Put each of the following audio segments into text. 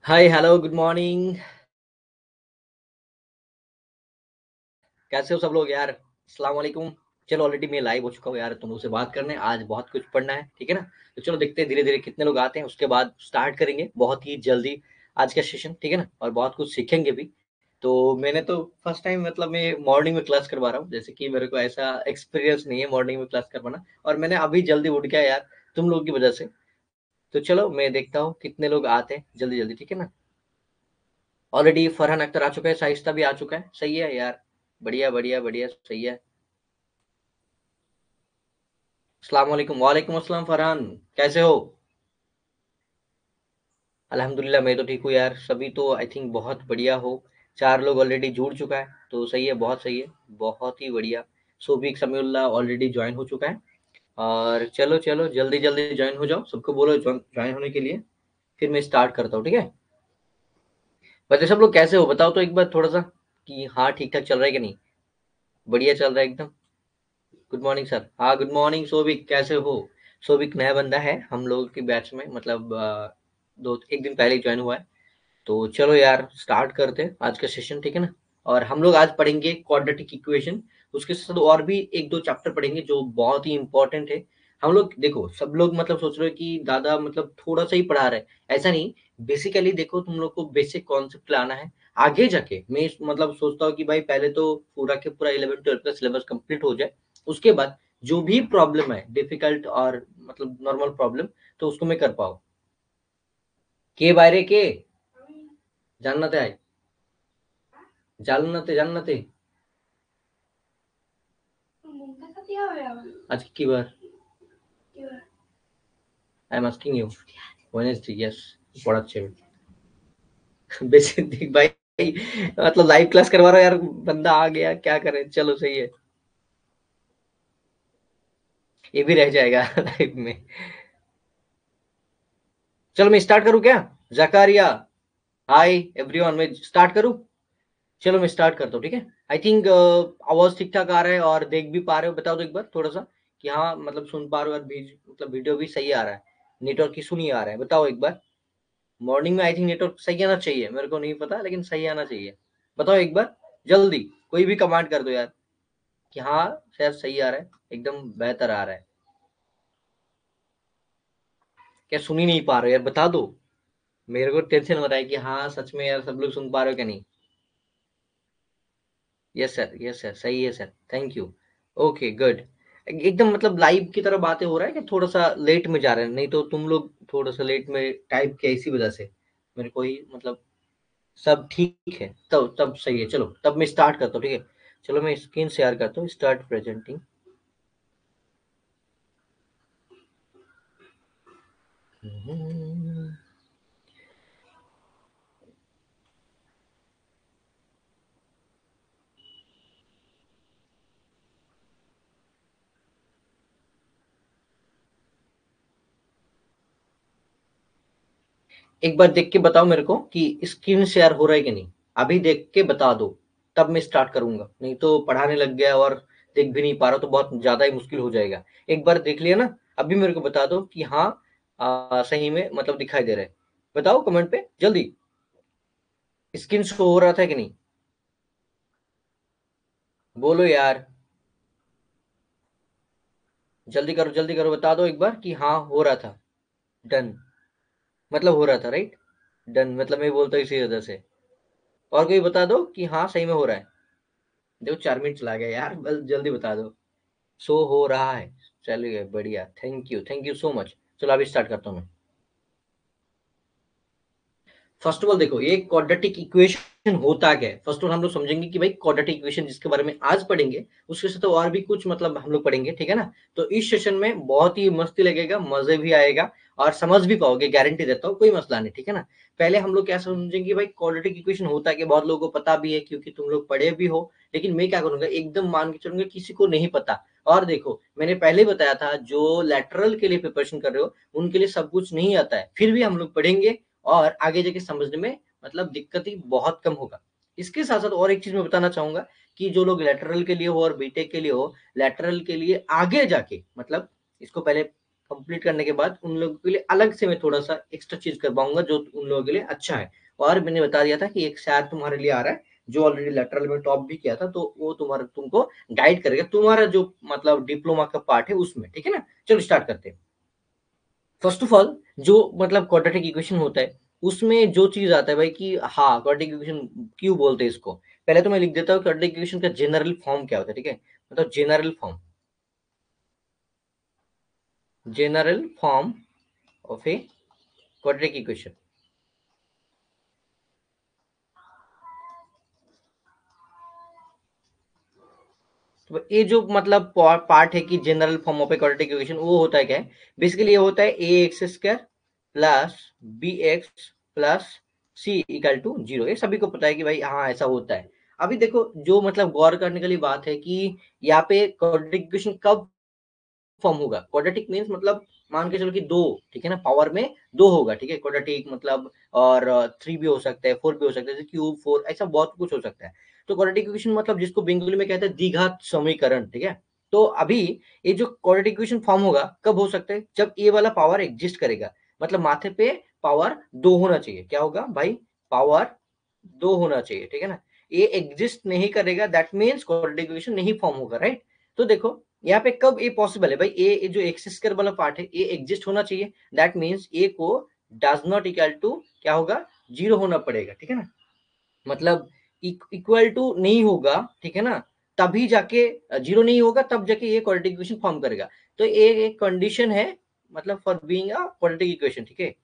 Hi hello good morning. कैसे हो सब लोग यार? अस्सलाम वालेकुम। चलो ऑलरेडी मैं लाइव हो चुका हूँ यार, तुम लोग से बात करने। आज बहुत कुछ पढ़ना है, ठीक है ना? तो चलो देखते हैं धीरे धीरे कितने लोग आते हैं, उसके बाद स्टार्ट करेंगे बहुत ही जल्दी आज का सेशन, ठीक है ना? और बहुत कुछ सीखेंगे भी। तो मैंने तो फर्स्ट टाइम मतलब मैं मॉर्निंग में क्लास करवा रहा हूँ, जैसे कि मेरे को ऐसा एक्सपीरियंस नहीं है मॉर्निंग में क्लास करवाना, और मैंने अभी जल्दी उठ गया यार तुम लोगों की वजह से। तो चलो मैं देखता हूँ कितने लोग आते हैं जल्दी जल्दी, ठीक है ना? ऑलरेडी फरहान अख्तर आ चुका है, शाइस्ता भी आ चुका है, सही है यार। बढ़िया बढ़िया बढ़िया, सही है। अस्सलाम वालेकुम। वालेकुम अस्सलाम फरहान, कैसे हो? अल्हम्दुलिल्लाह मैं तो ठीक हूँ यार। सभी तो आई थिंक बहुत बढ़िया हो। 4 लोग ऑलरेडी जुड़ चुका है, तो सही है, बहुत सही है, बहुत ही बढ़िया। सोबिक समीउल्लाह ऑलरेडी जॉइन हो चुका है। और चलो चलो जल्दी जल्दी जॉइन हो जाओ, सबको बोलो जॉइन होने के लिए। फिर मैं स्टार्ट करता हूँ, ठीक है? वैसे सब लोग कैसे हो बताओ तो एक बार थोड़ा सा, कि हाँ ठीक ठाक चल रहा है कि नहीं? बढ़िया चल रहा है एकदम। Good morning sir. हाँ गुड मॉर्निंग सोबिक, कैसे हो? सोबिक नया बंदा है हम लोगों के बैच में, मतलब दो एक दिन पहले ही ज्वाइन हुआ है। तो चलो यार स्टार्ट करते हैं आज का सेशन, ठीक है ना? और हम लोग आज पढ़ेंगे क्वाड्रेटिक इक्वेशन। उसके साथ और भी एक दो चैप्टर पढ़ेंगे जो बहुत ही इंपॉर्टेंट है। हम लोग देखो, सब लोग मतलब सोच रहे हो कि दादा मतलब थोड़ा सा ही पढ़ा रहे हैं, ऐसा नहीं। बेसिकली देखो, तुम लोग को बेसिक कॉन्सेप्ट लाना है। आगे जाके मैं मतलब सोचता हूँ कि भाई पहले तो पूरा के पूरा 11 12 का सिलेबस कंप्लीट हो जाए। उसके बाद जो भी प्रॉब्लम है डिफिकल्ट और मतलब नॉर्मल प्रॉब्लम, तो उसको मैं कर पाऊँ। के बारे के जानना है, জান্নাতে আজকে কি বার? I am asking you. Wednesday, yes. पढ़ाচ্ছে আমি। बेसिक भाई, मतलब लाइव क्लास करवा रहा हूँ यार, बंदा आ गया, क्या करें, चलो सही है। ये भी रह जाएगा लाइव में। चलो मैं स्टार्ट करूँ क्या? जकारिया, हाय एवरीवन, मैं स्टार्ट करूँ? चलो मैं स्टार्ट करता हूँ, ठीक है? आई थिंक आवाज ठीक ठाक आ रहा है और देख भी पा रहे हो, बता दो एक बार थोड़ा सा, कि हाँ मतलब सुन पा रहे हो और मतलब वीडियो भी सही आ रहा है। नेटवर्क इशू नहीं आ रहा है, बताओ एक बार। मॉर्निंग में आई थिंक नेटवर्क सही आना चाहिए, मेरे को नहीं पता लेकिन सही आना चाहिए। बताओ एक बार जल्दी, कोई भी कमांड कर दो यार, कि हाँ शायद सही आ रहा है, एकदम बेहतर आ रहा है। क्या सुन ही नहीं पा रहे हो यार, बता दो। मेरे को टेंशन हो रहा है कि हाँ सच में यार सब लोग सुन पा रहे हो क्या नहीं। यस सर, यस सर, सही है sir, thank you. Okay good. एकदम मतलब लाइव की तरह बातें हो रहा है कि थोड़ा सा लेट में जा रहे हैं? नहीं तो तुम लोग थोड़ा सा लेट में टाइप किया इसी वजह से, मेरे को ही मतलब। सब ठीक है, तब तब सही है। चलो तब मैं स्टार्ट करता हूँ, ठीक है? चलो मैं स्क्रीन शेयर करता हूँ, स्टार्ट प्रेजेंटिंग। एक बार देख के बताओ मेरे को कि स्क्रीन शेयर हो रहा है कि नहीं। अभी देख के बता दो, तब मैं स्टार्ट करूंगा। नहीं तो पढ़ाने लग गया और देख भी नहीं पा रहा तो बहुत ज्यादा ही मुश्किल हो जाएगा। एक बार देख लिया ना, अभी मेरे को बता दो कि हाँ सही में मतलब दिखाई दे रहा है। बताओ कमेंट पे जल्दी, स्क्रीन शो हो रहा था कि नहीं? बोलो यार, जल्दी करो, बता दो एक बार कि हाँ हो रहा था। डन, मतलब हो रहा था, राइट? डन मतलब मैं बोलता हूँ इसी वजह से। और कोई बता दो कि हाँ सही में हो रहा है। देखो 4 मिनट चला गया यार, बस जल्दी बता दो। शो हो रहा है, चलिए बढ़िया, थैंक यू सो मच। चलो अभी स्टार्ट करता हूँ मैं। फर्स्ट ऑफ ऑल देखो, ये क्वाड्रेटिक इक्वेशन होता क्या है, फर्स्ट ऑफ ऑल हम लोग समझेंगे कि भाई क्वाड्रेटिक इक्वेशन जिसके बारे में आज पढ़ेंगे, उसके साथ तो और भी कुछ मतलब हम लोग पढ़ेंगे, ठीक है ना? तो इस सेशन में बहुत ही मस्ती लगेगा, मजे भी आएगा, और समझ भी पाओगे, गारंटी देता हूँ, कोई मसला नहीं, ठीक है ना? पहले हम लोग क्या समझेंगे भाई क्वाड्रेटिक इक्वेशन होता है कि बहुत लोगों को पता भी है क्योंकि तुम लोग पढ़े भी हो। लेकिन मैं क्या करूंगा, एकदम मान के चलूंगा किसी को नहीं पता। और देखो मैंने पहले ही बताया था, जो लेटरल के लिए प्रिपरेशन कर रहे हो उनके लिए सब कुछ नहीं आता है, फिर भी हम लोग पढ़ेंगे और आगे जाके समझने में मतलब दिक्कत ही बहुत कम होगा। इसके साथ साथ और एक चीज मैं बताना चाहूंगा, कि जो लोग लेटरल के लिए हो और बीटेक के लिए हो, लेटरल के लिए आगे जाके मतलब इसको पहले कंप्लीट करने के बाद उन लोगों के लिए अलग से मैं थोड़ा सा एक्स्ट्रा चीज करवाऊंगा जो उन लोगों के लिए अच्छा है। और मैंने बता दिया था कि एक शायद तुम्हारे लिए आ रहा है जो ऑलरेडी लेटरल में टॉप भी किया था, तो वो तुम्हारा तुमको गाइड करेगा तुम्हारा जो मतलब डिप्लोमा का पार्ट है उसमें, ठीक है ना। चलो स्टार्ट करते हैं। फर्स्ट ऑफ ऑल जो मतलब क्वाड्रेटिक इक्वेशन होता है उसमें जो चीज आता है भाई कि हाँ क्वाड्रेटिक इक्वेशन क्यों बोलते हैं इसको, पहले तो मैं लिख देता हूँ क्वाड्रेटिक इक्वेशन का जनरल फॉर्म क्या होता है, ठीक है। मतलब general form of a quadratic equation. तो ये जो मतलब पार्ट है कि general form of a quadratic equation वो होता है क्या है, बेसिकली ये होता है a x square plus B x plus C equal to zero. ये सभी को पता है कि भाई हाँ ऐसा होता है। अभी देखो जो मतलब गौर करने वाली बात है कि यहाँ पे क्वाड्रेटिक इक्वेशन कब फॉर्म होगा। क्वाड्रेटिक मीन्स मतलब मान के चलो कि दो, ठीक है ना, पावर में दो होगा, ठीक है क्वाड्रेटिक मतलब। और थ्री भी हो सकता है, फोर भी हो सकता है, जैसे क्यूब फोर ऐसा बहुत कुछ हो सकता है। तो क्वाड्रेटिक इक्वेशन मतलब जिसको बेंगली में कहते हैं द्विघात समीकरण, ठीक है। तो अभी ये जो क्वाड्रेटिक इक्वेशन फॉर्म होगा कब हो सकता है, जब ये वाला पावर एग्जिस्ट करेगा, मतलब माथे पे पावर दो होना चाहिए। क्या होगा भाई, पावर दो होना चाहिए, ठीक है ना। ये एग्जिस्ट नहीं करेगा दैट मीन्स क्वाड्रेटिक इक्वेशन नहीं फॉर्म होगा, राइट। तो देखो यहाँ पे कब ए पॉसिबल है भाई, ए जो एक्स स्क्वायर वाला पार्ट है ये एग्जिस्ट होना चाहिए, दैट मीन्स ए को डज नॉट इक्वल टू क्या होगा, जीरो होना पड़ेगा, ठीक है ना। मतलब इक्वल टू नहीं होगा, ठीक है ना, तभी जाके जीरो नहीं होगा तब जाके ये क्वाड्रेटिक इक्वेशन फॉर्म करेगा। तो ये एक कंडीशन है मतलब for being a quadratic equation, ठीक है।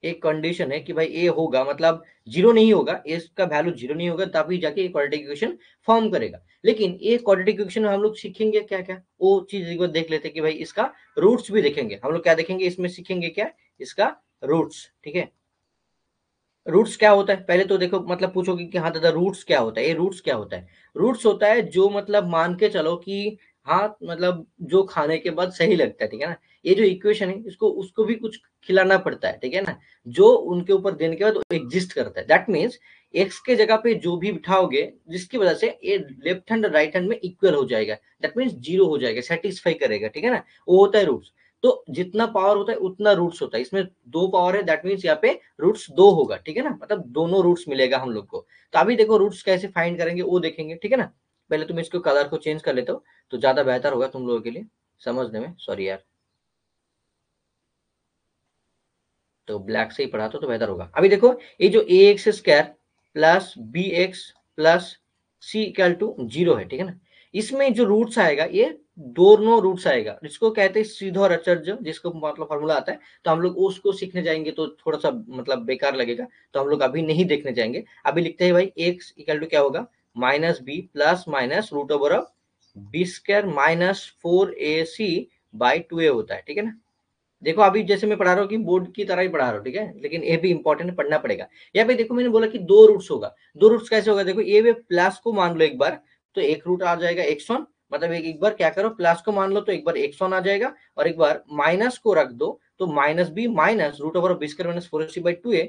एक कंडीशन है कि भाई ए होगा मतलब जीरो नहीं होगा, ए का वैल्यू जीरो नहीं होगा तभी जाके क्वाड्रेटिक इक्वेशन फॉर्म करेगा। लेकिन ये क्वाड्रेटिक इक्वेशन में हम लोग सीखेंगे क्या क्या, वो चीज एक बार देख लेते हैं कि भाई इसका रूट्स भी देखेंगे हम लोग। क्या देखेंगे इसमें, सीखेंगे क्या, इसका रूट्स, ठीक है। रूट्स क्या होता है पहले तो देखो, मतलब पूछोगे कि हाँ दादा रूट्स क्या होता है, ये रूट्स क्या होता है। रूट्स होता है जो मतलब मान के चलो कि हाँ मतलब जो खाने के बाद सही लगता है, ठीक है ना। ये जो इक्वेशन है इसको उसको भी कुछ खिलाना पड़ता है, ठीक है ना, जो उनके ऊपर देने के बाद वो एग्जिस्ट करता है। दैट मीन्स एक्स के जगह पे जो भी बिठाओगे जिसकी वजह से ये लेफ्ट हैंड राइट हैंड में इक्वल हो जाएगा, दैट मीन्स जीरो हो जाएगा, सेटिस्फाई करेगा, ठीक है ना। वो होता है रूट्स। तो जितना पावर होता है उतना रूट्स होता है, इसमें दो पावर है दैट मीन्स यहाँ पे रूट्स दो होगा, ठीक है ना, मतलब दोनों रूट्स मिलेगा हम लोग को। तो अभी देखो रूट्स कैसे फाइंड करेंगे वो देखेंगे, ठीक है ना। पहले तुम इसको कलर को चेंज कर लेते हो तो ज्यादा बेहतर होगा तुम लोगों के लिए समझने में, सॉरी यार। तो ब्लैक से ही पढ़ा तो बेहतर होगा। अभी देखो ये जो a x square plus B x plus C equal to zero है, ठीक है ना। इसमें जो रूट्स आएगा ये दोनों रूट्स आएगा, जिसको कहते हैं सीधा और अचर्य, जिसको मतलब फॉर्मूला आता है। तो हम लोग उसको सीखने जाएंगे तो थोड़ा सा मतलब बेकार लगेगा, तो हम लोग अभी नहीं देखने जाएंगे। अभी लिखते हैं भाई एक्स इक्वल टू क्या होगा, minus b plus minus root over of B square minus four A c by two a होता है, ठीक है ना। देखो अभी जैसे मैं पढ़ा रहा हूँ कि बोर्ड की तरह ही पढ़ा रहा हूँ, ठीक है, लेकिन ये भी इंपॉर्टेंट है, पढ़ना पड़ेगा। यहाँ पे देखो मैंने बोला कि दो रूट्स होगा। दो रूट्स कैसे होगा, देखो ये प्लस को मान लो एक बार तो एक रूट आ जाएगा एक्स वन, मतलब एक बार क्या करो प्लस को मान लो तो एक बार एक्स वन आ जाएगा, और एक बार माइनस को रख दो तो minus b minus root over B square minus four c by two a,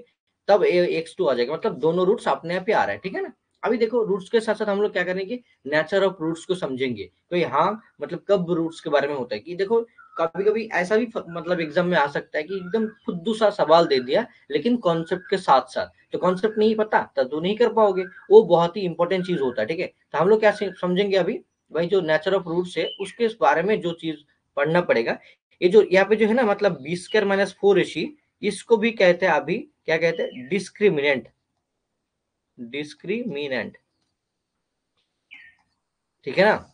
तब एक्स टू आ जाएगा, मतलब दोनों रूट्स अपने आप ही आ रहा है, ठीक है ना। अभी देखो रूट्स के साथ साथ हम लोग क्या करेंगे, नेचर ऑफ रूट्स को समझेंगे। तो यहाँ मतलब कब रूट्स के बारे में होता है कि देखो कभी कभी ऐसा भी मतलब एग्जाम में आ सकता है कि एकदम खुद्दू सा सवाल दे दिया लेकिन कॉन्सेप्ट के साथ साथ, तो कॉन्सेप्ट नहीं पता तब तो नहीं कर पाओगे, वो बहुत ही इंपॉर्टेंट चीज होता है, ठीक है। तो हम लोग क्या समझेंगे अभी, भाई जो नेचर ऑफ रूट्स है उसके बारे में जो चीज पढ़ना पड़ेगा। ये जो यहाँ पे जो है ना मतलब B square minus four AC, इसको भी कहते हैं अभी क्या कहते हैं, डिस्क्रिमिनेंट, डिस्क्रिमिनेंट, ठीक है ना।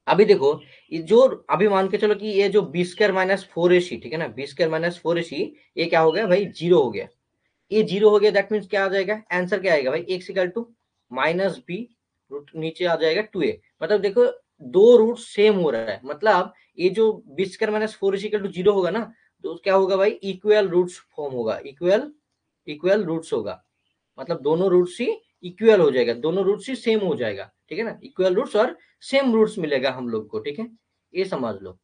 अभी देखो ये जो अभी मान के चलो कि ये जो B square minus four AC, ठीक है ना, B square minus four AC ये क्या हो गया भाई, जीरो हो गया। ये जीरो हो गया दैट मीन्स क्या आ जाएगा, आंसर क्या आएगा भाई, X equal to minus B root नीचे आ जाएगा टू ए। मतलब देखो दो रूट सेम हो रहा है, मतलब ये जो B square minus four equal to zero होगा ना, तो क्या होगा भाई, इक्वल रूट्स फॉर्म होगा, इक्वल इक्वल रूट्स होगा, मतलब दोनों रूट्स ही इक्वल हो जाएगा, दोनों रूट्स ही सेम हो जाएगा, ठीक है ना, इक्वल रूट्स और सेम रूट्स मिलेगा हम लोग को, ठीक है, ये समझ लो।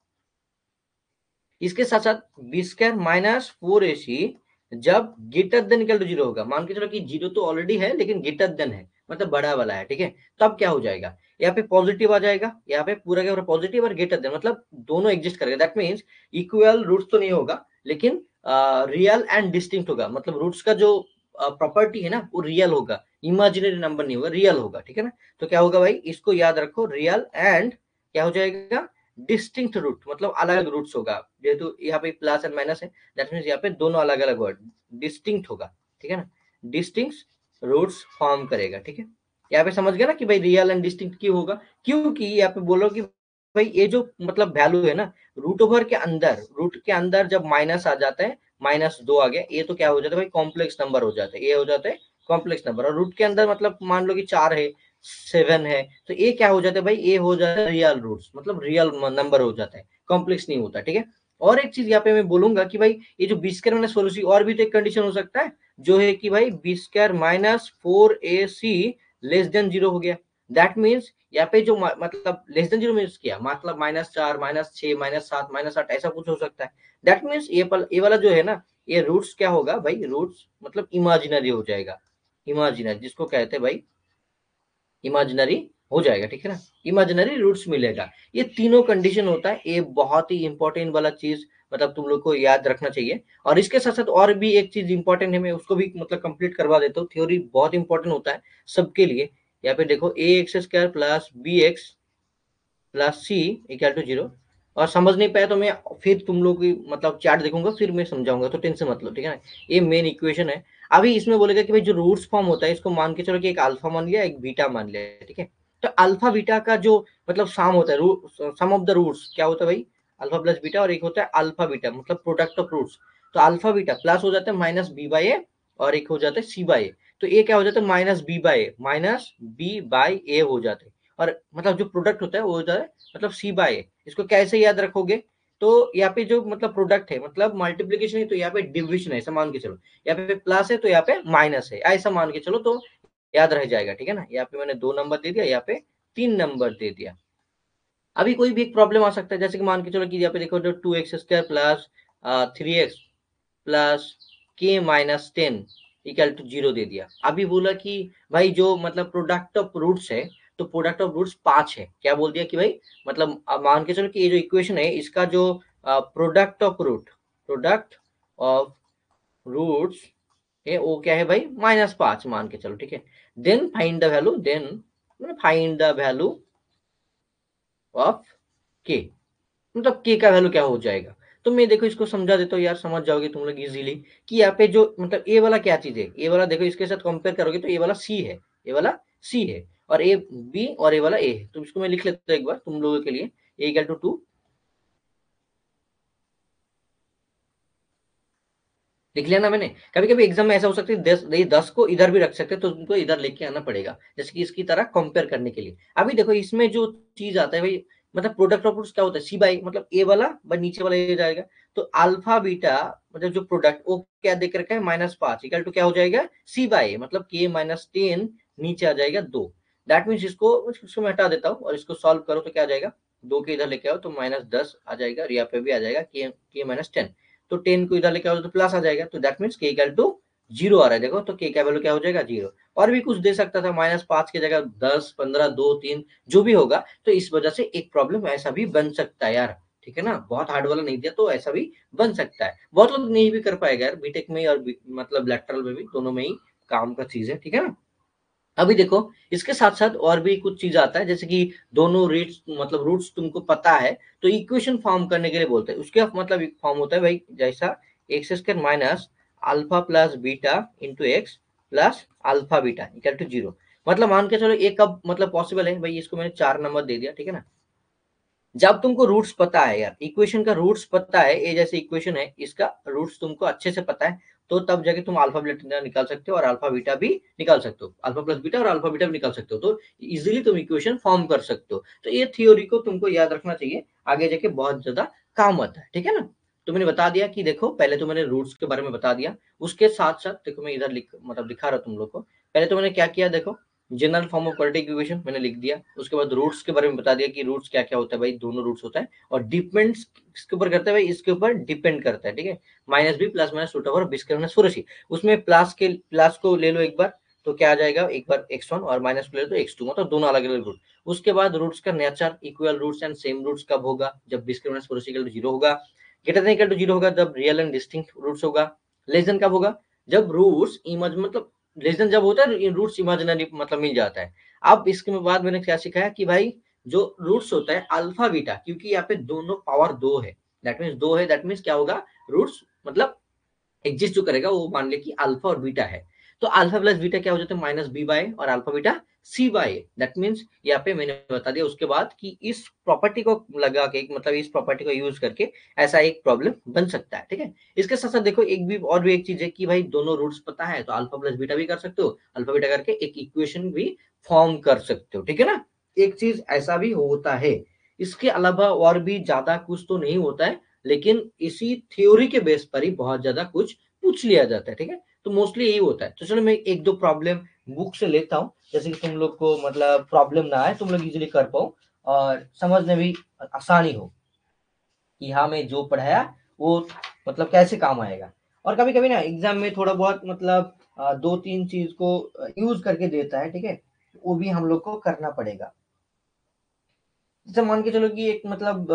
इसके साथ साथ बी स्क्वायर माइनस फोर ए सी जब greater than equal to zero होगा, मान के चलो कि जीरो तो ऑलरेडी है लेकिन ग्रेटर देन है मतलब बड़ा वाला है, ठीक है, तब क्या हो जाएगा, यहाँ पे पॉजिटिव आ जाएगा, यहाँ पे पूरा क्या पॉजिटिव और ग्रेटर देन, मतलब दोनों एग्जिस्ट करेगा। दैट मीन्स इक्वल रूट्स तो नहीं होगा, लेकिन रियल एंड डिस्टिंक्ट होगा। मतलब रूट्स का जो प्रॉपर्टी है ना वो रियल होगा, इमेजिनरी नंबर नहीं होगा, रियल होगा, ठीक है ना। तो क्या होगा भाई, इसको याद रखो, रियल एंड क्या हो जाएगा, डिस्टिंक्ट रूट, मतलब अलग अलग रूट्स होगा। जेहेतु यहाँ पे प्लस एंड माइनस है, दैट मीन्स यहाँ पे दोनों अलग अलग वर्ड डिस्टिंक्ट होगा, ठीक है ना, डिस्टिंक्ट रूट्स फॉर्म करेगा, ठीक है। यहाँ पे समझ गया ना कि भाई रियल एंड डिस्टिंक्ट क्यों होगा, क्योंकि यहाँ पे बोलो कि भाई ये जो मतलब वैल्यू है ना, रूट ओवर के अंदर, रूट के अंदर जब माइनस आ जाता है, -2 आ गया, ये तो क्या हो जाता है भाई, कॉम्प्लेक्स नंबर हो जाता है, ये हो जाता है कॉम्प्लेक्स नंबर। और रूट के अंदर मतलब मान लो कि 4 है, 7 है, तो ये क्या हो जाता है भाई, ये हो जाता है रियल रूट्स, मतलब रियल नंबर हो जाता है, कॉम्प्लेक्स नहीं होता, ठीक है। और एक चीज यहाँ पे मैं बोलूंगा कि भाई ये जो बी स्क्वायर माइनस 4ac, और भी तो एक कंडीशन हो सकता है, जो है कि भाई B square minus 4ac less than 0 हो गया। दैट मीन्स यहाँ पे जो मतलब लेस देन 0 मीन्स क्या, मतलब -4, -6, -7, -8 ऐसा कुछ हो सकता है। दैट मीन्स ये वाला जो है ना, ये रूट्स क्या होगा भाई, रूट्स मतलब इमेजिनरी हो जाएगा, इमेजिनरी जिसको कहते हैं भाई, इमेजिनरी हो जाएगा, ठीक है ना, इमेजिनरी रूट्स मिलेगा। ये तीनों कंडीशन होता है, ये बहुत ही इंपॉर्टेंट वाला चीज, मतलब तुम लोग को याद रखना चाहिए। और इसके साथ साथ और भी एक चीज इंपॉर्टेंट है, मैं उसको भी मतलब कंप्लीट करवा देता हूँ, थ्योरी बहुत इंपॉर्टेंट होता है सबके लिए। यहाँ पे देखो, a x square plus B x plus C equal to 0। और समझ नहीं पाया तो मैं फिर तुम लोग की मतलब चार्ट देखूंगा, फिर मैं समझाऊंगा, तो टेंशन मत लो, ठीक है ना। ये मेन इक्वेशन है। अभी इसमें बोलेगा कि भाई जो रूट्स फॉर्म होता है, इसको मान के चलो कि एक अल्फा मान लिया, एक बीटा मान लिया, ठीक है। तो अल्फा बीटा का जो मतलब सम होता है, सम ऑफ द रूट्स क्या होता है भाई, अल्फा प्लस बीटा, और एक होता है अल्फा बीटा मतलब प्रोडक्ट ऑफ रूट्स। तो अल्फा बीटा प्लस हो जाता है -b/a, और एक हो जाता है c/a। तो ये क्या हो जाता है, -b/a, -b/a हो जाता है। और मतलब जो प्रोडक्ट होता है वो होता है मतलब c/a। इसको कैसे याद रखोगे, तो यहाँ पे जो मतलब प्रोडक्ट है, मतलब मल्टीप्लीकेशन है, तो यहाँ पे डिविजन है, ऐसा मान के चलो। यहाँ पे प्लस है तो यहाँ पे माइनस है, ऐसा मान के चलो, तो याद रह जाएगा, ठीक है ना। यहाँ पे मैंने 2 नंबर दे दिया, यहाँ पे 3 नंबर दे दिया। अभी कोई भी एक प्रॉब्लम आ सकता है, जैसे कि मान के चलो कि यहाँ पे देखो, जो 2x² प्लस 3x प्लस के माइनस 10 इक्वल टू 0 दे दिया। अभी बोला कि भाई जो मतलब प्रोडक्ट ऑफ रूट्स है, तो प्रोडक्ट ऑफ रूट्स 5 है, क्या बोल दिया कि भाई मतलब मान के चलो कि ये जो इक्वेशन है, इसका जो प्रोडक्ट ऑफ रूट्स है वो क्या है भाई, -5 मान के चलो, ठीक है। Then find the value, then find the value of K, मतलब के का वैल्यू क्या हो जाएगा। तो मैं देखो इसको समझा देता हूँ यार, समझ जाओगे तुम लोग इजीली कि यहाँ पे जो मतलब ए वाला क्या चीज है, ए वाला देखो इसके साथ कंपेयर करोगे तो ए वाला सी है, ए वाला सी है, और ए बी और ए वाला ए है। तो इसको मैं लिख लेता हूँ एक बार तुम लोगों के लिए, ए इक्वल टू 2, लिख लिया ना मैंने। कभी कभी एग्जाम में ऐसा हो सकता है 10 को इधर भी रख सकते हैं, तो तुमको इधर लेके आना पड़ेगा, जैसे कि इसकी तरह कंपेयर करने के लिए। अभी देखो इसमें जो चीज आता है भाई, मतलब प्रोडक्ट ऑफ रूट्स क्या होता है, c/a, मतलब ए वाला बाय नीचे वाला ए जाएगा। तो अल्फा बीटा मतलब जो प्रोडक्ट वो क्या देख रखा है, -5 इक्वल टू क्या हो जाएगा, c/a, मतलब k-10 नीचे आ जाएगा 2। दैट मीन्स इसको मैं हटा देता हूँ और इसको सॉल्व करो तो क्या आ जाएगा, 2 के इधर लेके आओ तो -10 आ जाएगा, और यहाँ पे भी आ जाएगा k-10। तो 10 को इधर लेके आओ तो प्लस आ जाएगा, तो दैट मीन्स के इक्वल टू 0 आ रहा है। देखो तो के का वैल्यू क्या हो जाएगा, 0। और भी कुछ दे सकता था, -5 की जगह 10, 15, 2, 3 जो भी होगा। तो इस वजह से एक प्रॉब्लम ऐसा भी बन सकता है यार, ठीक है ना, बहुत हार्ड वाला नहीं दिया, तो ऐसा भी बन सकता है। बहुत लोग नहीं भी कर पाएगा यार, बीटेक में और मतलब लेटरल में भी, दोनों में ही काम का चीज है, ठीक है ना। अभी देखो इसके साथ साथ और भी कुछ चीज आता है, जैसे कि दोनों रेट्स मतलब रूट्स तुमको पता है, तो इक्वेशन फॉर्म करने के लिए बोलते हैं। उसके मतलब एक फॉर्म होता है भाई, जैसा X square minus alpha plus beta into X plus alpha beta equal to 0। मतलब मान के चलो ये कब मतलब पॉसिबल है भाई, इसको मैंने 4 नंबर दे दिया, ठीक है ना। जब तुमको रूट्स पता है यार, इक्वेशन का रूट्स पता है, ये जैसे इक्वेशन है इसका रूट्स तुमको अच्छे से पता है, तो तब जाके तुम अल्फा बीटा निकाल सकते हो, और अल्फा बीटा भी निकाल सकते हो, अल्फा प्लस बीटा और अल्फा बीटा भी निकाल सकते हो, तो इजीली तुम इक्वेशन फॉर्म कर सकते हो। तो ये थ्योरी को तुमको याद रखना चाहिए, आगे जाके बहुत ज्यादा काम आता है, ठीक है ना। तो मैंने बता दिया कि देखो, पहले तो मैंने रूट्स के बारे में बता दिया, उसके साथ साथ देखो मैं इधर लिख मतलब दिखा रहा हूँ तुम लोग को। पहले तो मैंने क्या किया, देखो general form of quadratic equation मैंने लिख दिया। उसके बाद रूट्स के बारे में बता दिया कि रूट्स क्या क्या होता है भाई, दोनों रूट्स होता है, और डिपेंड्स किसके ऊपर करता है भाई, इसके ऊपर डिपेंड करता है, ठीक है। -b plus minus root over B square minus 4ac। उसमें प्लस को ले लो एक बार, तो क्या आ जाएगा, एक बार x1 और -2 ले तो x2, मतलब दोनों अलग-अलग रूट। उसके बाद रूट्स का nature, equal roots and same roots कब होगा, जब डिस्क्रिमिनेंट प्रोपोर्शनल इक्वल टू 0 होगा। ग्रेटर देन इक्वल टू 0 होगा जब रियल एंड डिस्टिंक्ट रूट्स होगा। लेस देन कब होगा, जब रूट्स इमेज मतलब लेस देन जब होता है रूट्स इमेजिनरी मतलब मिल जाता है। अब इसके बाद मैंने क्या सिखाया कि भाई जो रूट्स होता है अल्फा बीटा, क्योंकि यहाँ पे दोनों पावर 2 है, दैट मीन्स 2 है, दैट मीन्स क्या होगा, रूट्स मतलब एग्जिस्ट जो करेगा वो मान ले कि अल्फा और बीटा है। तो अल्फा प्लस बीटा क्या हो जाता है, माइनस बी बाय और alpha beta C by. That means यहाँ पे मैंने बता दिया उसके बाद कि इस प्रॉपर्टी को लगा के, मतलब इस प्रॉपर्टी को यूज करके ऐसा एक प्रॉब्लम बन सकता है। ठीक है, इसके साथ साथ देखो एक भी और भी एक चीज है कि भाई दोनों रूट्स पता है तो अल्फा प्लस बीटा भी कर सकते हो, अल्फा बीटा करके एक इक्वेशन भी फॉर्म कर सकते हो। ठीक है ना, एक चीज ऐसा भी होता है। इसके अलावा और भी ज्यादा कुछ तो नहीं होता है, लेकिन इसी थ्योरी के बेस पर ही बहुत ज्यादा कुछ पूछ लिया जाता है। ठीक है, तो मोस्टली यही होता है। तो चलो मैं एक दो प्रॉब्लम बुक से लेता हूँ, जैसे कि तुम लोग को मतलब प्रॉब्लम ना आए, तुम लोग इजीली कर पाओ और समझने भी आसानी हो कि हाँ मैं जो पढ़ाया वो मतलब कैसे काम आएगा। और कभी कभी ना एग्जाम में थोड़ा बहुत मतलब दो तीन चीज को यूज करके देता है। ठीक है, वो भी हम लोग को करना पड़ेगा। जैसे मान के चलो कि एक मतलब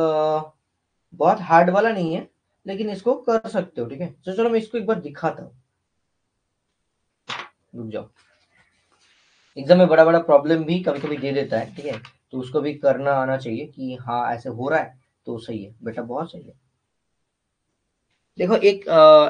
बहुत हार्ड वाला नहीं है, लेकिन इसको कर सकते हो। ठीक है, तो चलो मैं इसको एक बार दिखाता हूँ, रुक जाओ। एग्जाम में बड़ा बड़ा प्रॉब्लम भी कभी कभी दे देता है। ठीक है, तो उसको भी करना आना चाहिए कि हाँ ऐसे हो रहा है तो सही है बेटा, बहुत सही है। देखो एक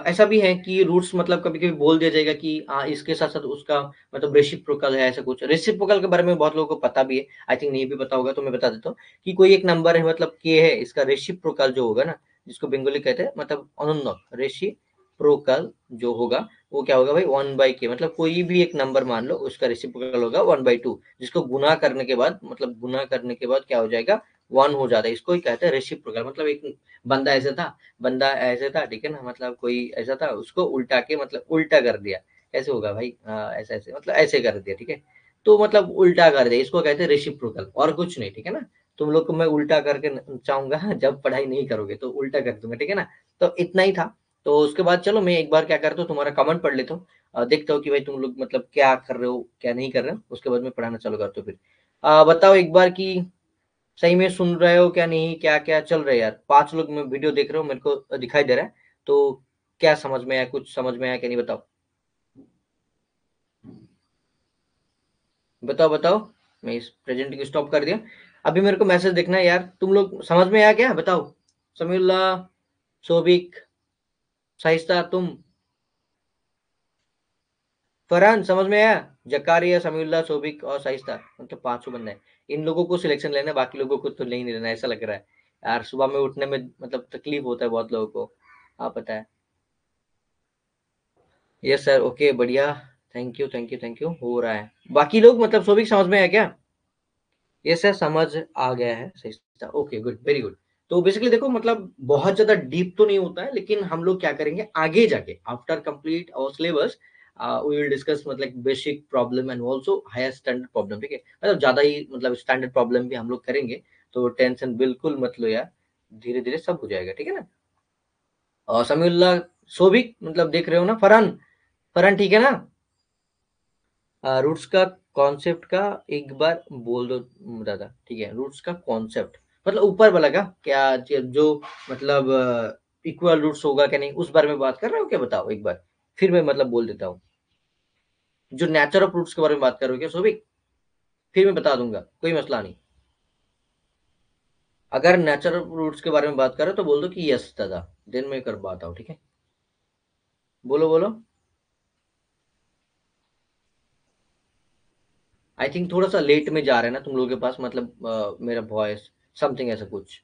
ऐसा भी है कि रूट्स मतलब कभी कभी बोल दिया जाएगा कि हाँ इसके साथ साथ उसका मतलब रेसिप्रोकल है, ऐसा कुछ। रेसिप्रोकल के बारे में बहुत लोगों को पता भी है, आई थिंक नहीं भी पता होगा तो मैं बता देता हूँ कि कोई एक नंबर है मतलब के है, इसका रेसिप्रोकल जो होगा ना, जिसको बंगाली कहते हैं मतलब अनुन्नक, रेसिप्रोकल जो होगा वो क्या होगा भाई, 1/k, मतलब कोई भी एक नंबर मान लो उसका रेसिप्रोकल होगा 1/2, जिसको गुना करने के बाद मतलब गुना करने के बाद क्या हो जाएगा, 1 हो जाता है। इसको ही कहते हैं रेसिप्रोकल। मतलब एक बंदा ऐसे था, ठीक है ना, मतलब कोई ऐसा था, उसको उल्टा के मतलब उल्टा कर दिया, कैसे होगा भाई, ऐसे ऐसे मतलब ऐसे कर दिया। ठीक है, तो मतलब उल्टा कर दिया, इसको कहते हैं रेसिप्रोकल और कुछ नहीं। ठीक है ना, तुम लोग को मैं उल्टा करके चाहूंगा जब पढ़ाई नहीं करोगे तो उल्टा कर दूंगा। ठीक है ना, तो इतना ही था। तो उसके बाद चलो मैं एक बार क्या करता हूँ, तुम्हारा कमेंट पढ़ लेता हूँ, देखता हूँ कि भाई तुम लोग मतलब क्या कर रहे हो क्या नहीं कर रहे हो। उसके बाद मैं पढ़ाना चालू करता हूँ। फिर बताओ एक बार कि सही में सुन रहे हो क्या नहीं, क्या क्या चल रहा है यार। 5 लोग मैं वीडियो देख रहे हो, मेरे को दिखाई दे रहा है। तो क्या समझ में आया, कुछ समझ में आया क्या नहीं, बताओ बताओ बताओ। मैं इस प्रेजेंट को स्टॉप कर दिया, अभी मेरे को मैसेज देखना है यार। तुम लोग समझ में आया क्या, बताओ। समीउल्ला, सोबिक, शाइस्ता, तुम, फरहान समझ में आया। जकारिया, समीउल्ला, सोबिक और शाइस्ता, मतलब 500 बंदे हैं। इन लोगों को सिलेक्शन लेना है, बाकी लोगों को तो नहीं लेना, ऐसा लग रहा है यार। सुबह में उठने में मतलब तकलीफ होता है बहुत लोगों को, हाँ पता है। यस सर, ओके बढ़िया, thank you thank you thank you, हो रहा है। बाकी लोग मतलब सभी समझ में आया क्या। यस सर, समझ आ गया है, सही था, ओके गुड, वेरी गुड। तो बेसिकली देखो मतलब बहुत ज्यादा डीप तो नहीं होता है, लेकिन हम लोग क्या करेंगे आगे जाके after complete our syllabus we will discuss मतलब basic problem and also higher standard problem. ठीक है, मतलब ज्यादा ही मतलब स्टैंडर्ड प्रॉब्लम भी हम लोग करेंगे, तो टेंशन बिल्कुल मत लो यार, धीरे धीरे सब हो जाएगा। ठीक है ना, और समीउल्लाह, सोबिक मतलब देख रहे हो ना, फरहान, फरहान ठीक है ना। रूट्स का कॉन्सेप्ट का एक बार बोल दो दादा, ठीक है। रूट्स का कॉन्सेप्ट मतलब ऊपर वाला का क्या, जो मतलब इक्वल रूट्स होगा क्या नहीं, उस बारे में बात कर रहे हो क्या, बताओ एक बार, फिर मैं मतलब बोल देता हूँ। जो नेचर ऑफ रूट्स के बारे में बात कर रहे हो क्या सोभिक, फिर मैं बता दूंगा, कोई मसला नहीं। अगर नेचर ऑफ रूट्स के बारे में बात कर रहे हो तो बोल दो कि यस दादा, देन मैं कर पाता हूँ। ठीक है, बोलो बोलो। आई थिंक थोड़ा सा लेट में जा रहा है ना तुम लोगों के पास, मतलब मेरा वॉइस समथिंग ऐसा कुछ।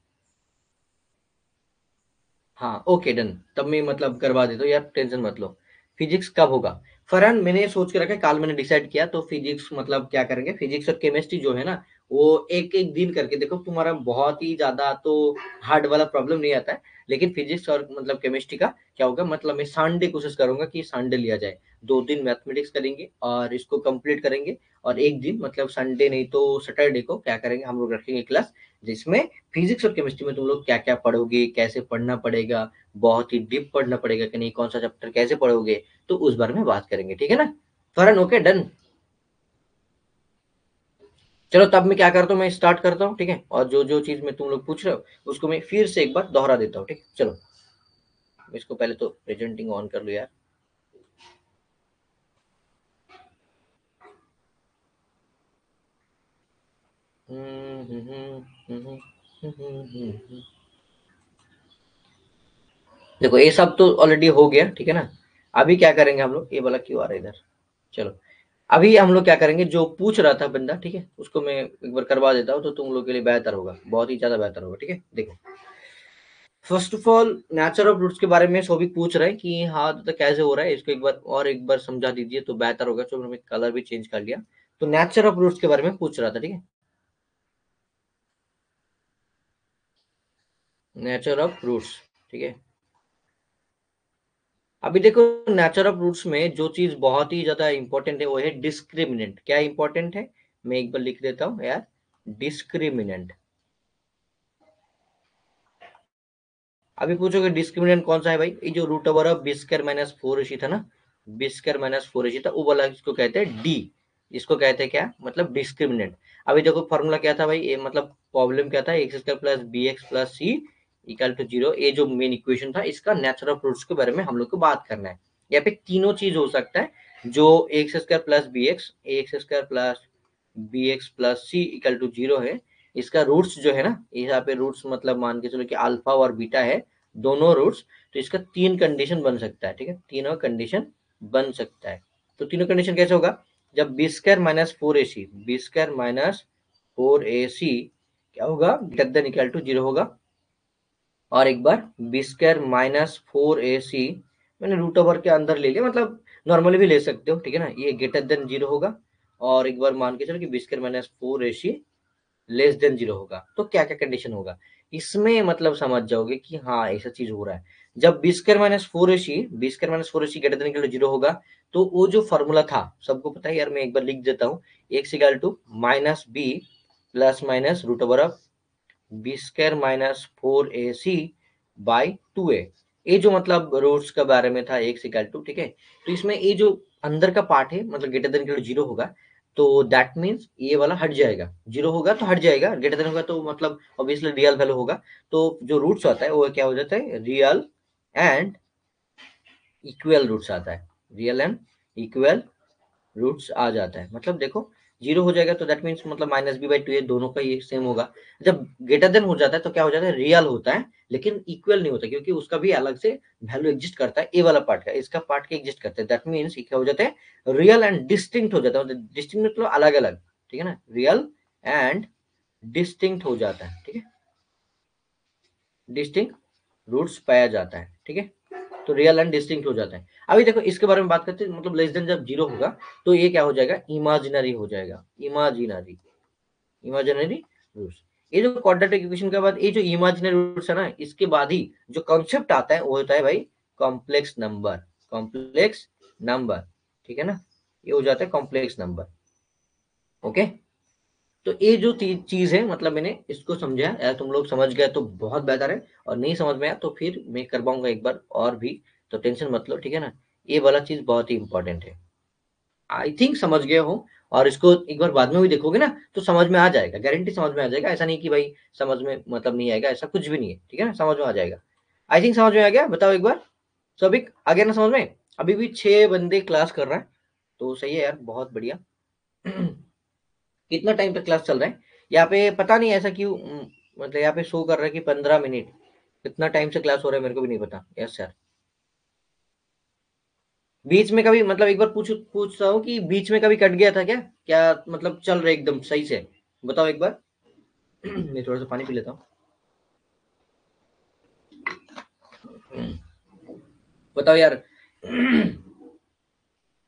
हाँ ओके डन, तब मैं मतलब करवा देता हूँ यार, टेंशन मत लो। फिजिक्स कब होगा, फरहान मैंने सोच के रखा है, कल मैंने डिसाइड किया। तो फिजिक्स मतलब क्या करेंगे, फिजिक्स और केमिस्ट्री जो है ना वो एक एक दिन करके देखो, तुम्हारा बहुत ही ज्यादा तो हार्ड वाला प्रॉब्लम नहीं आता है। लेकिन फिजिक्स और मतलब केमिस्ट्री का क्या होगा, मतलब मैं संडे कोशिश करूंगा कि संडे लिया जाए। 2 दिन मैथमेटिक्स करेंगे और इसको कंप्लीट करेंगे, और एक दिन मतलब संडे नहीं तो सैटरडे को क्या करेंगे, हम लोग रखेंगे क्लास, जिसमें फिजिक्स और केमिस्ट्री में तुम लोग क्या क्या पढ़ोगे, कैसे पढ़ना पड़ेगा, बहुत ही डीप पढ़ना पड़ेगा कि नहीं, कौन सा चैप्टर कैसे पढ़ोगे, तो उस बारे में बात करेंगे। ठीक है ना फरहान, ओके डन। चलो तब मैं क्या करता हूँ, मैं स्टार्ट करता हूँ, ठीक है, और जो जो चीज मैं तुम लोग पूछ रहे हो उसको मैं फिर से एक बार दोहरा देता हूँ, ठीक है। चलो इसको पहले तो प्रेजेंटिंग ऑन कर लो यार। देखो ये सब तो ऑलरेडी हो गया, ठीक है ना। अभी क्या करेंगे हम लोग, ये वाला क्यों आ रहा है इधर। चलो अभी हम लोग क्या करेंगे, जो पूछ रहा था बंदा, ठीक है, उसको मैं एक बार करवा देता हूँ तो तुम लोग के लिए बेहतर होगा, बहुत ही ज्यादा बेहतर होगा, ठीक है। देखो first of all nature of roots के बारे में सभी पूछ रहे हैं कि हाँ तो कैसे हो रहा है, इसको एक बार और एक बार समझा दीजिए तो बेहतर होगा। चलो मैंने कलर भी चेंज कर लिया। तो नेचर ऑफ रूट्स के बारे में पूछ रहा था, ठीक है। नेचर ऑफ रूट्स, ठीक है। अभी देखो नेचर ऑफ रूट्स में जो चीज बहुत ही ज्यादा इंपॉर्टेंट है वो है डिस्क्रिमिनेंट। क्या इंपॉर्टेंट है, मैं एक बार लिख देता हूँ यार, डिस्क्रिमिनेंट। अभी पूछोगे डिस्क्रिमिनेंट कौन सा है भाई, ये जो root over of B square minus four AC था ना, B square minus four AC था, वो वाला इसको कहते हैं डी। इसको कहते हैं क्या, मतलब डिस्क्रिमिनेंट। अभी देखो फॉर्मूला क्या था भाई, ये मतलब प्रॉब्लम क्या था, X square plus B x plus C equal to zero. ये जो मेन इक्वेशन था इसका नेचर ऑफ रूट्स के बारे में हम लोग को बात करना है। यहाँ पे तीनों चीज हो सकता है, जो X square plus B X square plus B x plus C equal to zero है। इसका रूट्स जो है ना, यहाँ पे रूट्स मतलब मान के चलो कि अल्फा और बीटा है, दोनों रूट्स। तो इसका तीन कंडीशन बन सकता है, ठीक है, तीनों कंडीशन बन सकता है। तो तीनों कंडीशन कैसे होगा, जब बी स्क्वायर माइनस फोर ए C, B square minus four ए सी क्या होगा, greater than equal to zero होगा। और एक बार बी स्क्वायर माइनस फोर ए सी, मैंने रूट ओवर के अंदर ले लिया, मतलब नॉर्मली भी ले सकते हो, ठीक है ना, ये ग्रेटर देन जीरो होगा। और एक बार मान के चलो कि बी स्क्वायर माइनस फोर ए सी लेस देन जीरो होगा, तो क्या क्या कंडीशन होगा इसमें, मतलब समझ जाओगे कि हाँ ऐसा चीज हो रहा है। जब B square minus four AC, B square minus four AC greater than equal to zero होगा, तो वो जो फॉर्मूला था सबको पता है यार, मैं एक बार लिख देता हूँ, x equal to minus b plus minus root over of B square minus four A c by two a. ये जो मतलब रूट्स के बारे में था एक्स इक्वल टू, ठीक है। तो इसमें ये जो अंदर का पार्ट है मतलब greater than equal to zero होगा, तो दैट मीन्स ये वाला हट जाएगा, जीरो होगा तो हट जाएगा, ग्रेटर देन होगा तो मतलब ऑब्वियसली रियल वैल्यू होगा। तो जो रूट्स आता है वो क्या हो जाता है, रियल एंड इक्वल रूट्स आता है, रियल एंड इक्वल रूट्स आ जाता है। मतलब देखो जीरो हो जाएगा तो दैट मीन्स मतलब माइनस बी बाई टू, ये दोनों का ये सेम होगा। जब ग्रेटर देन हो जाता है तो क्या हो जाता है, रियल होता है लेकिन इक्वल नहीं होता, क्योंकि उसका भी अलग से वैल्यू एग्जिस्ट करता है, ए वाला पार्ट का, इसका पार्ट के एग्जिस्ट करता है। दैट मीन्स क्या हो जाता है, रियल एंड डिस्टिंक्ट हो जाता है, डिस्टिंक्ट मतलब अलग अलग, ठीक है ना, रियल एंड डिस्टिंक्ट हो जाता है, ठीक है, डिस्टिंक्ट रूट्स पाया जाता है, ठीक है। तो रियल एंड डिस्टिंक्ट हो जाता है। अभी देखो इसके बारे में बात करते हैं, मतलब लेस देन जब जीरो होगा तो ये क्या हो जाएगा, इमेजिनरी हो जाएगा, इमेजिनरी, इमेजिनरी रूट्स। ये जो क्वाड्रेटिक इक्वेशन के बाद ये जो इमेजिनरी रूट्स है ना, इसके बाद ही जो कॉन्सेप्ट आता है वो होता है भाई कॉम्प्लेक्स नंबर, कॉम्प्लेक्स नंबर, ठीक है ना, ये हो जाता है कॉम्प्लेक्स नंबर। ओके, तो ये जो चीज है मतलब मैंने इसको समझा, या तुम लोग समझ गए तो बहुत बेहतर है, और नहीं समझ में आया तो फिर मैं करवाऊंगा एक बार और भी, तो टेंशन मत लो, ठीक है ना। ये वाला चीज बहुत ही इंपॉर्टेंट है, आई थिंक समझ गए हो। और इसको एक बार बाद में भी देखोगे ना तो समझ में आ जाएगा, गारंटी समझ में आ जाएगा, ऐसा नहीं कि भाई समझ में मतलब नहीं आएगा, ऐसा कुछ भी नहीं है, ठीक है ना, समझ में आ जाएगा। आई थिंक समझ में आ गया, बताओ एक बार, सभी आ गया ना समझ में। अभी भी 6 बंदे क्लास कर रहे हैं, तो सही है यार, बहुत बढ़िया। कितना टाइम तक क्लास चल रहा है यहाँ पे, पता नहीं ऐसा क्यों, मतलब यहाँ पे शो कर रहा है कि 15 मिनट। कितना टाइम से क्लास हो रहा है मेरे को भी नहीं पता, यस सर। बीच में कभी मतलब एक बार पूछता हूँ कि बीच में कभी कट गया था क्या, क्या मतलब चल रहा है एकदम सही से, बताओ एक बार। मैं थोड़ा सा पानी पी लेता हूँ, बताओ यार।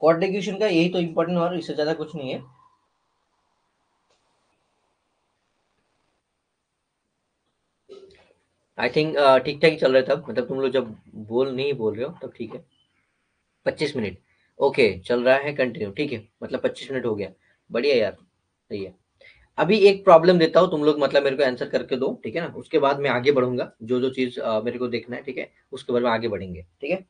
कोऑर्डिनेशन का यही तो इम्पोर्टेंट, और इससे ज्यादा कुछ नहीं है। आई थिंक ठीक ठाक ही चल रहा है तब, मतलब तुम लोग जब नहीं बोल रहे हो तब ठीक है। 25 मिनट, ओके चल रहा है कंटिन्यू, ठीक है, मतलब 25 मिनट हो गया, बढ़िया यार, सही है। अभी एक प्रॉब्लम देता हूँ, तुम लोग मतलब मेरे को आंसर करके दो, ठीक है ना, उसके बाद मैं आगे बढ़ूंगा, जो जो चीज मेरे को देखना है, ठीक है, उसके बाद में आगे बढ़ेंगे, ठीक है।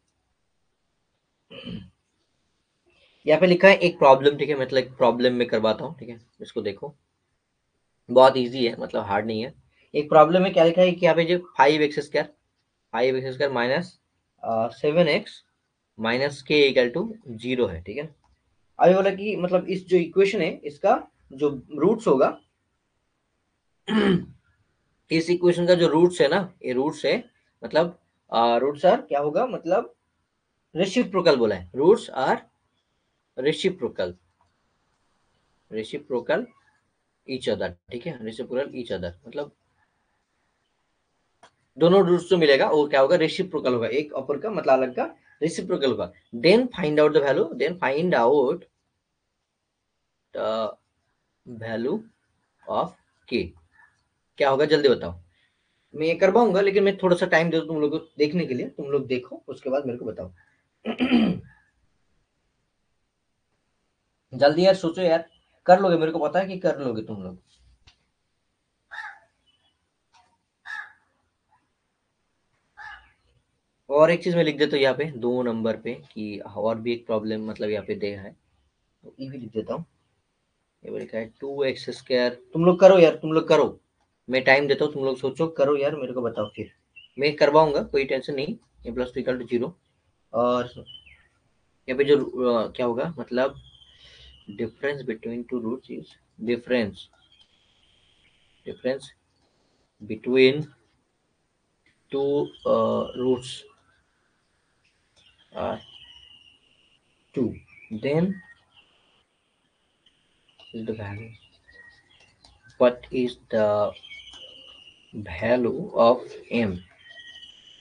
यहाँ पे लिखा है एक प्रॉब्लम, ठीक है, मतलब एक प्रॉब्लम में करवाता हूँ, ठीक है, इसको देखो। बहुत ईजी है, मतलब हार्ड नहीं है। एक प्रॉब्लम है, क्या लिखा है कि यहाँ पे जो 5x² माइनस 7x माइनस के इक्वल टू 0 है, ठीक है। अभी बोला कि मतलब इस जो इक्वेशन है इसका जो रूट्स होगा इस इक्वेशन का जो रूट्स है ना, ये रूट्स है, मतलब रूट्स आर क्या होगा, मतलब रेसिप्रोकल बोला है, roots are reciprocal, reciprocal each other, ठीक है, रेसिप्रोकल ईच अदर मतलब दोनों रूट्स जो मिलेगा वो क्या होगा, रेसिप्रोकल होगा, एक अपर का मतलब अलग का रेसिप्रोकल होगा। Then find out the value, then find out the value of K, क्या होगा जल्दी बताओ। मैं ये करवाऊंगा लेकिन मैं थोड़ा सा टाइम दे दूं तुम लोग को देखने के लिए, तुम लोग देखो उसके बाद मेरे को बताओ। जल्दी यार सोचो यार, कर लोगे, मेरे को पता है कि कर लोगे तुम लोग। और एक चीज मैं लिख देता हूँ यहाँ पे 2 नंबर पे कि और भी एक प्रॉब्लम मतलब यहाँ पे दे है, तो ये भी लिख देता हूँ। ये भी लिखा है 2x², तुम लोग करो यार, तुम लोग करो, मैं टाइम देता हूँ, तुम लोग सोचो करो यार, मेरे को बताओ फिर मैं करवाऊंगा, कोई टेंशन नहीं। A plus two equal to 0, और यहाँ पे जो क्या होगा मतलब difference between two roots is difference, difference between two roots are 2, then is the value, what is the value of m।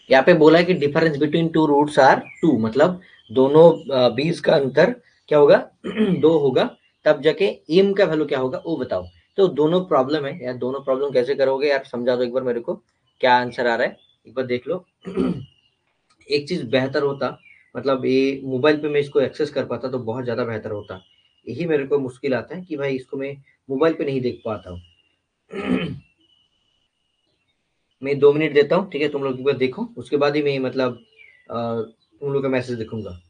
यहाँ पे बोला है कि difference between two roots are 2, मतलब दोनों बीज का अंतर क्या होगा, 2 होगा, तब जाके m का वैल्यू क्या होगा वो बताओ। तो दोनों प्रॉब्लम है यार, दोनों प्रॉब्लम कैसे करोगे यार, समझा दो एक बार मेरे को, क्या आंसर आ रहा है एक बार देख लो। एक चीज बेहतर होता, मतलब ये मोबाइल पे मैं इसको एक्सेस कर पाता तो बहुत ज्यादा बेहतर होता। यही मेरे को मुश्किल आता है कि भाई इसको मैं मोबाइल पे नहीं देख पाता हूँ। मैं 2 मिनट देता हूँ, ठीक है, तुम लोग एक बार देखो, उसके बाद ही मैं मतलब तुम लोग का मैसेज देखूंगा।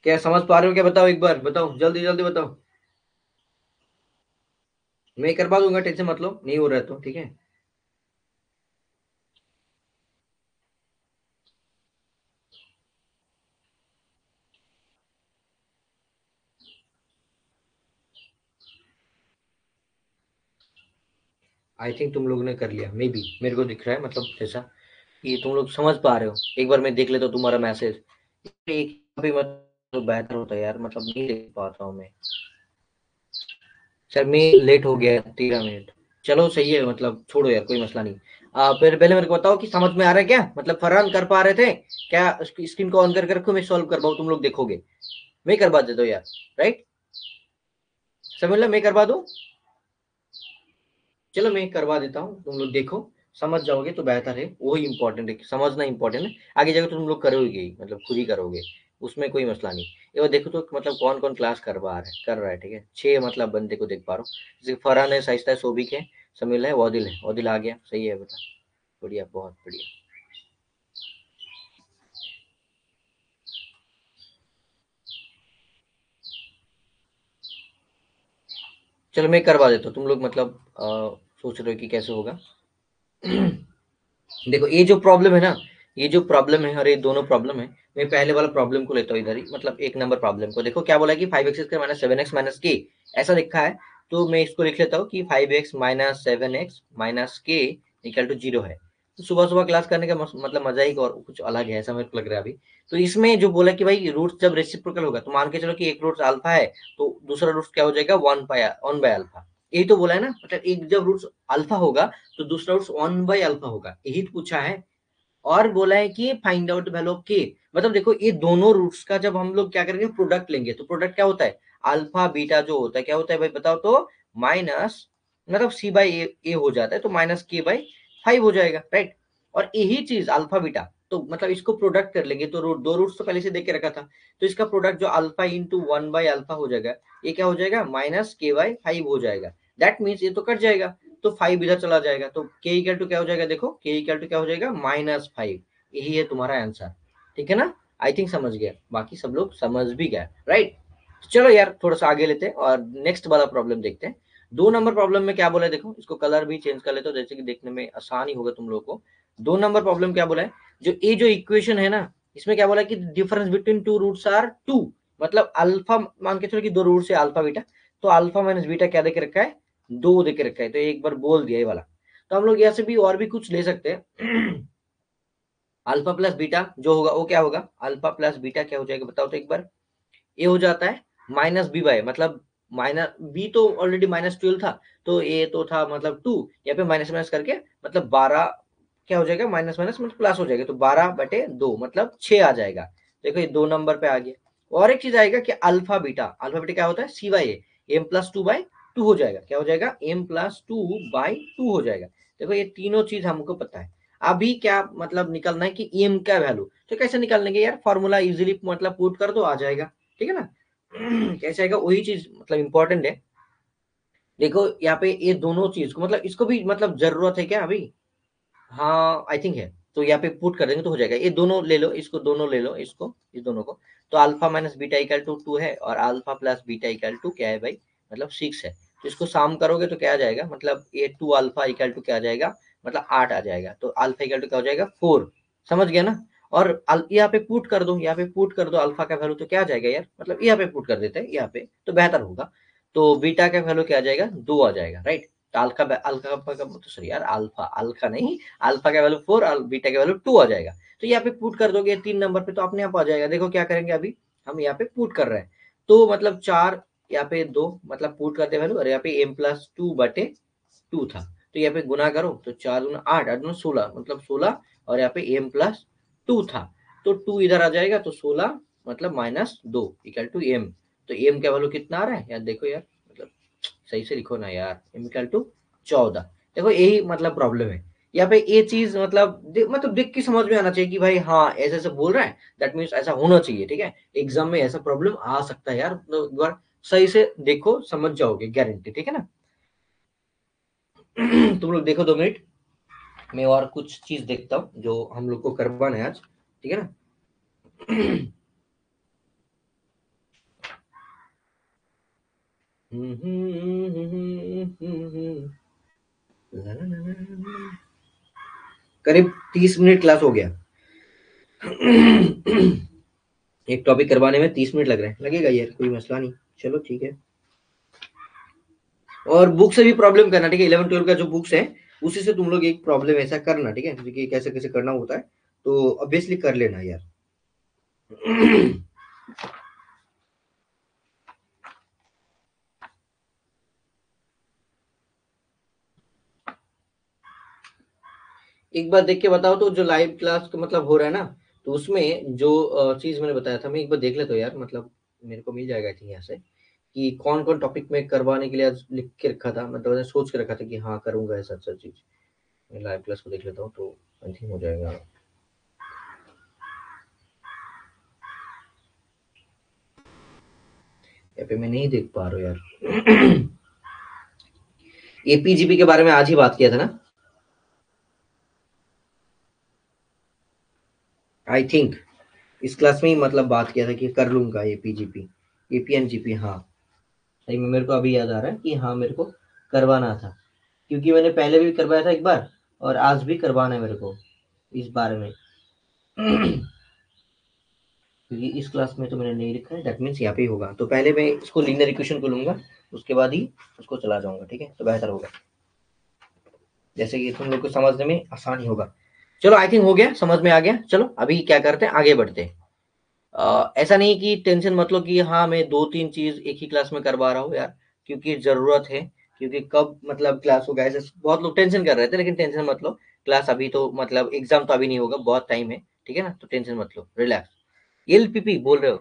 क्या समझ पा रहे हो क्या, बताओ एक बार, बताओ जल्दी जल्दी बताओ। मैं करवा दूंगा, टेंशन मत लो, नहीं हो रहा है तो ठीक है। आई थिंक तुम लोगों ने कर लिया, मे बी मेरे को दिख रहा है मतलब जैसा कि तुम लोग समझ पा रहे हो। एक बार मैं देख लेता हूँ तुम्हारा मैसेज, एक भी मतलब बेहतर होता है यार, मतलब नहीं देख पाता हूँ मैं। सर मैं लेट हो गया 13 मिनट, चलो सही है, मतलब छोड़ो यार, कोई मसला नहीं। फिर पहले मेरे को बताओ कि समझ में आ रहा है क्या, मतलब फरहान कर पा रहे थे क्या, स्क्रीन को ऑन करके रखो, मैं सॉल्व करवाऊँ, तुम लोग देखोगे, मैं करवा देता हूँ यार, राइट, समझ लो मैं करवा दूँ। चलो मैं करवा देता हूँ, तुम लोग देखो, समझ जाओगे तो बेहतर है, वही इंपॉर्टेंट है, समझना इंपॉर्टेंट है, आगे जाकर तुम लोग करोगे ही, मतलब खुद ही करोगे, उसमें कोई मसला नहीं। ये बार देखो तो मतलब कौन कौन क्लास करवा रहा है, कर रहा है, ठीक है, 6 मतलब बंदे को देख पा रहा हूँ, जैसे फरहान है, शाइस्ता है, सोबिक है, समील है, वॉदिल आ गया, सही है बेटा, बढ़िया, बहुत बढ़िया। चलो मैं करवा देता हूँ, तुम लोग मतलब सोच रहे हो कि कैसे होगा। देखो ये जो प्रॉब्लम है ना, ये जो प्रॉब्लम है और ये दोनों प्रॉब्लम है, मैं पहले वाला प्रॉब्लम को लेता हूँ इधर ही, मतलब 1 नंबर प्रॉब्लम को देखो, क्या बोला है कि 5x² माइनस 7x माइनस के, ऐसा लिखा है। तो मैं इसको लिख लेता हूँ कि 5x माइनस 7x माइनस के इक्वल टू 0 है। तो सुबह सुबह क्लास करने का मतलब मजा ही और कुछ अलग है, ऐसा मेरे को लग रहा है अभी। तो इसमें जो बोला कि भाई रूट जब रेसिप्रोकल होगा तो मान के चलो कि एक रूट अल्फा है, तो दूसरा रूट क्या हो जाएगा, 1/अल्फा। यही तो बोला है ना, मतलब एक जब रूट अल्फा होगा तो दूसरा रूट 1/अल्फा होगा, यही तो पूछा है। और बोला है कि find out value of K, मतलब देखो ये दोनों रूट्स का जब हम लोग क्या करेंगे, प्रोडक्ट लेंगे, तो प्रोडक्ट क्या होता है, अल्फा बीटा जो होता है, क्या होता है भाई बताओ तो, माइनस, मतलब सी बाई ए हो जाता है, तो माइनस के बाई 5 हो जाएगा, राइट। और यही चीज अल्फा बीटा, तो मतलब इसको प्रोडक्ट कर लेंगे तो दो रूट्स तो पहले से देख के रखा था, तो इसका प्रोडक्ट जो अल्फा इंटू 1/अल्फा हो जाएगा, ये क्या हो जाएगा -k/5 हो जाएगा। दैट मीन्स ये तो कट जाएगा, तो 5 इधर चला जाएगा, तो k इक्वल टू क्या हो जाएगा, देखो k इक्वल टू क्या हो जाएगा -5। यही है तुम्हारा आंसर, ठीक है ना। आई थिंक समझ गया, बाकी सब लोग समझ भी गए, राइट। चलो यार थोड़ा सा आगे लेते हैं और नेक्स्ट वाला प्रॉब्लम देखते हैं। 2 नंबर प्रॉब्लम में क्या बोला है, देखो इसको कलर भी चेंज कर लेते हो, जैसे कि देखने में आसान ही होगा तुम लोग को। 2 नंबर प्रॉब्लम क्या बोला है, जो इक्वेशन है ना, इसमें क्या बोला है कि difference between two roots are 2, मतलब अल्फा मान के चलो कि 2 रूट से अल्फा बीटा, तो अल्फा माइनस बीटा क्या देके रखा है, 2 देके रखा है, तो एक बार बोल दिया ये वाला। तो हम लोग यहाँ से भी और भी कुछ ले सकते हैं। अल्फा प्लस बीटा जो होगा वो क्या होगा, अल्फा प्लस बीटा क्या हो जाएगा बताओ तो एक बार। ये हो जाता है -b/, मतलब माइनस बी तो ऑलरेडी -12 था, तो ए तो था मतलब 2, यहाँ पे माइनस माइनस करके मतलब 12 क्या हो जाएगा, माइनस माइनस मतलब प्लस हो जाएगा, तो 12/2 मतलब 6 आ जाएगा। देखो ये 2 नंबर पे आ गया। और एक चीज आएगा कि अल्फा बीटा क्या होता है, cy m+2/2 हो जाएगा, क्या हो जाएगा m+2/2 हो जाएगा। देखो ये तीनों चीज हमको पता है। अभी क्या मतलब निकलना है कि एम का वैल्यू, तो कैसे निकालने के यार, फॉर्मूला इजीली मतलब पुट कर दो आ जाएगा, ठीक है ना। कैसे आएगा वही चीज मतलब इंपॉर्टेंट है। देखो यहाँ पे ये दोनों चीज को मतलब इसको भी मतलब जरूरत है क्या अभी, हाँ आई थिंक है, तो यहाँ पे पुट कर देंगे तो हो जाएगा। ये दोनों ले लो, इसको दोनों ले लो, इसको इस दोनों को, तो alpha minus beta equal to 2 है और alpha plus beta equal to क्या है भाई, मतलब 6 है। तो इसको साम करोगे तो क्या आ जाएगा, मतलब ये 2 अल्फा इक्वल टू क्या आ जाएगा, मतलब 8 आ जाएगा, तो अल्फा इक्वल टू क्या हो जाएगा 4। समझ गया ना। और यहाँ पे पुट कर दो, यहाँ पे पुट कर दो अल्फा का वैल्यू, तो क्या आ जाएगा यार, मतलब यहाँ पे पुट कर देते हैं यहाँ पे तो बेहतर होगा। तो बीटा का वैल्यू क्या आ जाएगा, 2 आ जाएगा, राइट। तो अल्फा अल्फा का तो सॉरी यार, अल्फा अल्फा नहीं, अल्फा का वैल्यू 4 और बीटा का वैल्यू 2 आ जाएगा। तो यहाँ पे पुट कर दोगे 3 नंबर पे तो अपने आप आ जाएगा। देखो क्या करेंगे अभी, हम यहाँ पे पुट कर रहे हैं, तो मतलब 4 यहाँ पे 2 मतलब पुट करते वैल्यू, और यहाँ पे m+2/2 था, तो यहाँ पे गुना करो तो 4 दूना 8, 8 दूना 16 मतलब 16, और यहाँ पे m+2 था, तो 2 इधर आ जाएगा, तो 16 मतलब -2 इक्वल टू m। तो m का वैल्यू कितना आ रहा है यार, देखो यार मतलब सही से लिखो ना यार, m इक्वल टू 14। देखो यही मतलब प्रॉब्लम है यहाँ पे, ये चीज मतलब मतलब देख के समझ में आना चाहिए कि भाई हाँ ऐसे ऐसे बोल रहा है, दैट मीन्स ऐसा होना चाहिए, ठीक है। एग्जाम में ऐसा प्रॉब्लम आ सकता है यार, तो एक बार सही से देखो समझ जाओगे गारंटी, ठीक है ना। तुम लोग देखो 2 मिनट, मैं और कुछ चीज देखता हूँ जो हम लोग को करवाना है आज, ठीक है ना। करीब 30 मिनट क्लास हो गया। एक टॉपिक करवाने में 30 मिनट लग रहे हैं, लगेगा यार कोई मसला नहीं। चलो ठीक है। और बुक से भी प्रॉब्लम करना, ठीक है, 11 12 का जो बुक्स है उसी से तुम लोग एक प्रॉब्लम ऐसा करना, ठीक है, कि कैसे कैसे करना होता है, तो ऑब्वियसली कर लेना यार। एक बार देख के बताओ तो, जो लाइव क्लास का मतलब हो रहा है ना, तो उसमें जो चीज मैंने बताया था, मैं एक बार देख लेता हूँ यार, मतलब मेरे को मिल जाएगा यहाँ से कि कौन कौन टॉपिक में करवाने के लिए आज लिख के रखा था, मतलब मैंने सोच के रखा था कि हाँ करूंगा ऐसा अच्छा चीज। मैं लाइव क्लास को देख लेता हूँ तो आई थिंक हो जाएगा। यहाँ पे मैं नहीं देख पा रहा हूँ यार। एपीजीपी के बारे में आज ही बात किया था ना, आई थिंक इस क्लास में ही मतलब बात किया था कि कर लूंगा एपीजीपी, एपीएनजीपी, हाँ सही में मेरे को अभी याद आ रहा है कि हाँ मेरे को करवाना था, क्योंकि मैंने पहले भी करवाया था एक बार, और आज भी करवाना है मेरे को इस बारे में। क्योंकि इस क्लास में तो मैंने नहीं लिखा है, दैट मीन्स यहाँ पे ही होगा, तो पहले मैं इसको लीनियर इक्वेशन को लूंगा, उसके बाद ही उसको चला जाऊंगा, ठीक है, तो बेहतर होगा, जैसे कि तुम लोग को समझने में आसानी होगा। चलो आई थिंक हो गया, समझ में आ गया। चलो अभी क्या करते हैं, आगे बढ़ते हैं। ऐसा नहीं कि टेंशन मत लो कि हाँ मैं 2 3 चीज एक ही क्लास में करवा रहा हूँ यार, क्योंकि जरूरत है, क्योंकि कब मतलब क्लास होगा ऐसे बहुत लोग टेंशन कर रहे थे, लेकिन टेंशन मत लो, क्लास अभी तो मतलब एग्जाम तो अभी नहीं होगा, बहुत टाइम है, ठीक है ना, तो टेंशन मत लो, रिलैक्स। एलपीपी बोल रहे हो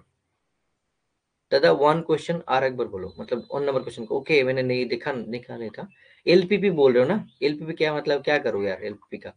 दादा, वन क्वेश्चन और एक बार बोलो, मतलब 1 नंबर क्वेश्चन को, ओके मैंने नहीं देखा, देखा नहीं था। एलपीपी बोल रहे हो ना, एलपीपी क्या मतलब क्या करो यार एलपीपी का,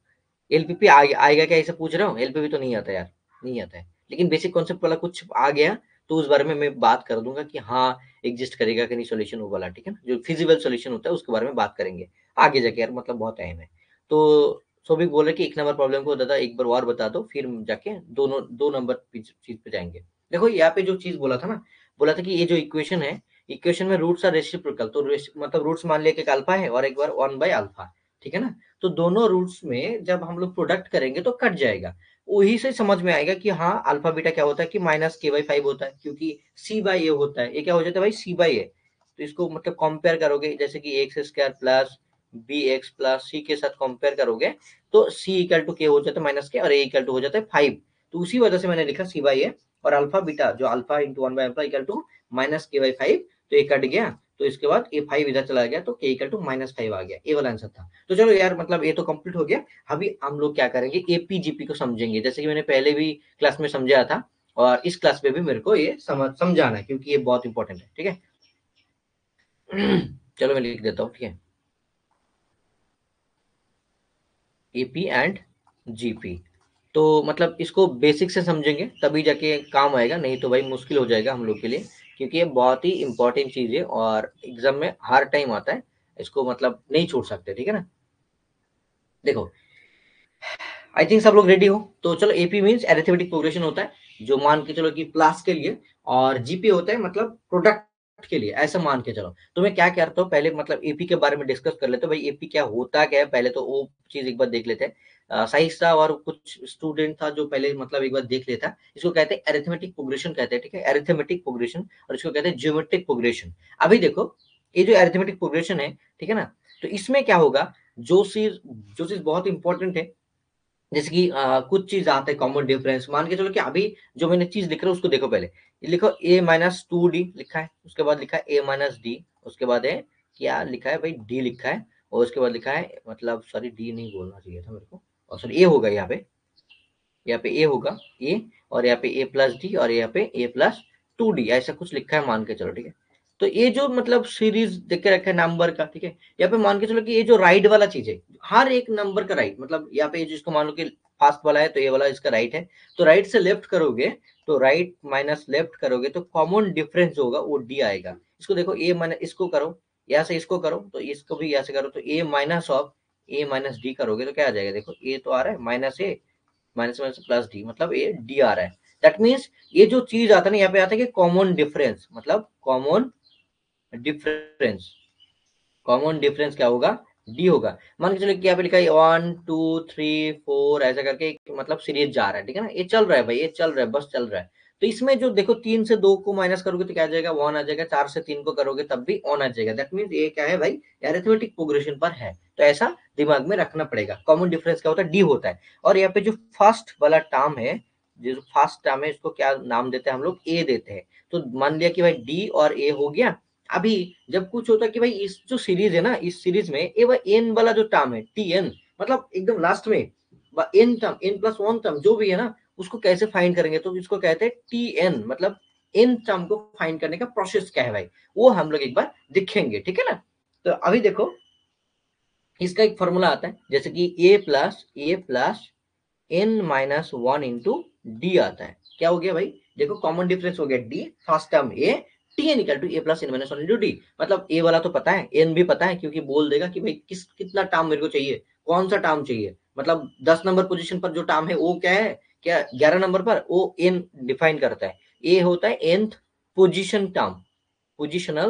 एलपीपी आएगा क्या, ऐसे पूछ रहा हूँ? एलपीपी तो नहीं आता यार, नहीं आता है, लेकिन बेसिक कॉन्सेप्ट वाला कुछ आ गया तो उस बारे में मैं बात कर दूंगा कि हाँ एग्जिस्ट करेगा कि नहीं सोल्यूशन वो वाला, ठीक है ना, जो फिजिबल सोल्यूशन होता है उसके बारे में बात करेंगे आगे जाके यार, मतलब बहुत टाइम है। तो सौभिक बोले कि एक नंबर प्रॉब्लम को दादा एक बार और बता दो, फिर जाके दोनों दो नंबर चीज पे जाएंगे। देखो यहाँ पे जो चीज बोला था ना, बोला था कि ये जो इक्वेशन है, इक्वेशन में रूट्स आर रेसिप्रोकल, तो मतलब रूट्स मान लिया कि एक अल्फा है और एक बार 1/अल्फा, ठीक है ना, तो दोनों रूट्स में जब हम लोग प्रोडक्ट करेंगे तो कट जाएगा। वही से समझ में आएगा कि हाँ अल्फा बीटा क्या होता है कि -k/5 होता है, क्योंकि c/a होता है, ये क्या हो जाता है भाई c/a। तो इसको मतलब कंपेयर करोगे जैसे कि x square plus B x plus c के साथ कंपेयर करोगे तो c इक्वल टू के हो जाता है -k और a इक्वल टू हो जाता है 5। तो उसी वजह से मैंने लिखा c/a, और अल्फा बीटा जो अल्फा इंटू 1/अल्फा इक्वल टू -k/5, तो ये कट गया, तो इसके बाद ये 5 इधर चला गया तो k इक्वल टू -5 आ गया, ये वाला आंसर था। तो चलो यार मतलब ये तो कंप्लीट हो गया। अभी हम लोग क्या करेंगे, एपीजीपी को समझेंगे, जैसे कि मैंने पहले भी क्लास में समझाया था, और इस क्लास में भी मेरे को ये समझाना है क्योंकि ये बहुत इंपॉर्टेंट है, ठीक है। चलो मैं लिख देता हूँ, ठीक है, एपी एंड जीपी। तो मतलब इसको बेसिक से समझेंगे तभी जाके काम आएगा, नहीं तो भाई मुश्किल हो जाएगा हम लोग के लिए, क्योंकि ये बहुत ही इंपॉर्टेंट चीज है और एग्जाम में हर टाइम आता है, इसको मतलब नहीं छोड़ सकते, ठीक है ना। देखो आई थिंक सब लोग रेडी हो, तो चलो एपी मींस अरिथमेटिक प्रोग्रेशन होता है, जो मान के चलो कि प्लस के लिए, और जीपी होता है मतलब प्रोडक्ट के लिए, ऐसा मान के चलो। तो मैं क्या करता हूँ पहले, मतलब एपी के बारे में डिस्कस कर लेते हैं, भाई एपी क्या होता क्या है, पहले तो वो चीज एक बार देख लेते हैं। साहिश था और कुछ स्टूडेंट था जो पहले मतलब एक बार देख लेता। इसको कहते हैं अरिथमेटिक प्रोग्रेशन कहते हैं, ठीक है, अरिथमेटिक प्रोग्रेशन, और इसको कहते हैं ज्योमेट्रिक प्रोग्रेशन। अभी देखो ये जो अरिथमेटिक प्रोग्रेशन है, ठीक है ना, तो इसमें क्या होगा, जो चीज बहुत इंपॉर्टेंट है, जैसे कि कुछ चीज आता है कॉमन डिफरेंस, मान के चलो कि अभी जो मैंने चीज लिख रहा हूँ उसको देखो पहले, ये लिखो a-2d लिखा है, उसके बाद लिखा है a-d, उसके बाद है क्या लिखा है भाई, d लिखा है, और उसके बाद लिखा है, मतलब सॉरी डी नहीं बोलना चाहिए था मेरे को, और सॉरी ए होगा यहाँ पे, यहाँ पे ए होगा, ए, और यहाँ पे a+d और यहाँ पे a+2d, ऐसा कुछ लिखा है मान के चलो, ठीक है। तो ये जो मतलब सीरीज देख के रखा है नंबर का, ठीक है, यहाँ पे मान के चलो कि ये जो राइट वाला चीज है, हर एक नंबर का राइट, मतलब यहाँ पे जिसको मान लो कि फास्ट वाला है तो ये वाला इसका राइट है, तो राइट से लेफ्ट करोगे, तो राइट माइनस लेफ्ट करोगे तो कॉमन डिफरेंस होगा वो डी आएगा। इसको देखो ए माइनस, इसको करो यहाँ से, इसको करो तो इसको भी यहाँ से करो, तो a-d करोगे तो क्या आ जाएगा, देखो ए तो आ रहा है -a, -+d, मतलब ये डी आ रहा है। दैट मीन्स ये जो चीज आता है ना, यहाँ पे आता है कि कॉमन डिफरेंस, मतलब डिफरेंस कॉमन डिफरेंस क्या होगा, डी होगा। मान के चलो कि यहाँ पे लिखा है 1 2 3 4 ऐसा करके मतलब सीरीज जा रहा है, ठीक है ना, ये चल रहा है भाई, ये चल रहा है, बस चल रहा है। तो इसमें जो देखो 3 से 2 को माइनस करोगे तो क्या आ जाएगा, 1 आ जाएगा, 4 से 3 को करोगे तब भी 1 आ जाएगा। दैट मीन्स ये क्या है भाई, अरिथमेटिक प्रोग्रेशन पर है, तो ऐसा दिमाग में रखना पड़ेगा। कॉमन डिफरेंस क्या होता है, डी होता है। और यहाँ पे जो फर्स्ट वाला टर्म है, जो फर्स्ट टर्म है, इसको क्या नाम देते हैं हम लोग, ए देते हैं। तो मान लिया कि भाई डी और ए हो गया। अभी जब कुछ होता है कि भाई इस जो सीरीज है ना, इस सीरीज में ए व एन वाला जो टर्म है टी एन, मतलब एकदम लास्ट में एन टर्म, n+1 टर्म जो भी है ना, उसको कैसे फाइंड करेंगे, तो इसको कहते हैं टी एन, मतलब एन टर्म को फाइंड करने का प्रोसेस क्या है भाई, वो हम लोग एक बार देखेंगे, ठीक है ना। तो अभी देखो इसका एक फॉर्मूला आता है, जैसे कि a+n -1 इंटू डी आता है। क्या हो गया भाई, देखो कॉमन डिफरेंस हो गया D, first term A, T N equal to a+n-1 into D. मतलब ए वाला तो पता है, एन भी पता है, क्योंकि बोल देगा कि भाई कितना टर्म मेरे को चाहिए, कौन सा टर्म चाहिए, मतलब 10 नंबर पोजीशन पर जो टर्म है वो क्या है, क्या 11 नंबर पर, वो एन डिफाइन करता है। ए होता है nth position term, positional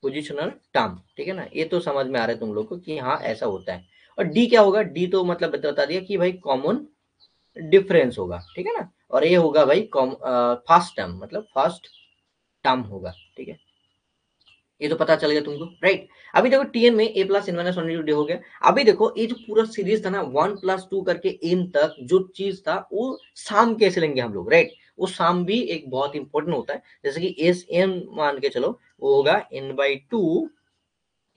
positional term, ठीक है ना, ये तो समझ में आ रहा है तुम लोग को कि हाँ ऐसा होता है। और डी क्या होगा, डी तो मतलब बता दिया कि भाई कॉमन डिफरेंस होगा, ठीक है ना। और ये होगा भाई फर्स्ट टर्म, मतलब फर्स्ट टर्म होगा, ठीक है, ये तो पता चल गया तुमको, राइट। अभी देखो टीएन में a+n-1 हो गया। अभी देखो ये जो पूरा सीरीज था ना 1+2 करके n तक जो चीज था, वो साम कैसे लेंगे हम लोग, राइट। वो साम भी एक बहुत इंपॉर्टेंट होता है, जैसे कि एस एन मान के चलो, वो होगा n/2।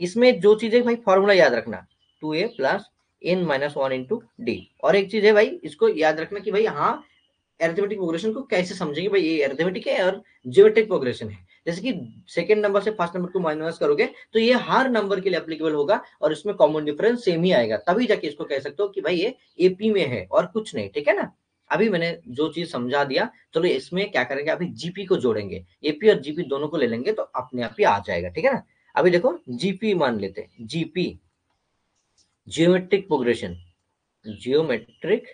इसमें जो चीज है भाई फॉर्मूला याद रखना, 2a+n-1 इंटू डी। और एक चीज है भाई, इसको याद रखना कि भाई हाँ अरिथमेटिक प्रोग्रेशन को कैसे समझेंगे भाई, ये अरिथमेटिक है और ज्योमेट्रिक प्रोग्रेशन है। जैसे कि सेकंड नंबर से फर्स्ट नंबर को माइनस करोगे तो ये हर नंबर के लिए एप्लीकेबल होगा और इसमें कॉमन डिफरेंस सेम ही आएगा, तभी जाके इसको कह सकते हो कि भाई ये एपी में है और कुछ नहीं, ठीक है ना। अभी मैंने जो चीज समझा दिया, चलो इसमें क्या करेंगे, अभी जीपी को जोड़ेंगे, एपी और जीपी दोनों को ले लेंगे तो अपने आप ही आ जाएगा, ठीक है ना। अभी देखो जीपी मान लेते हैं, GP geometric progression, geometric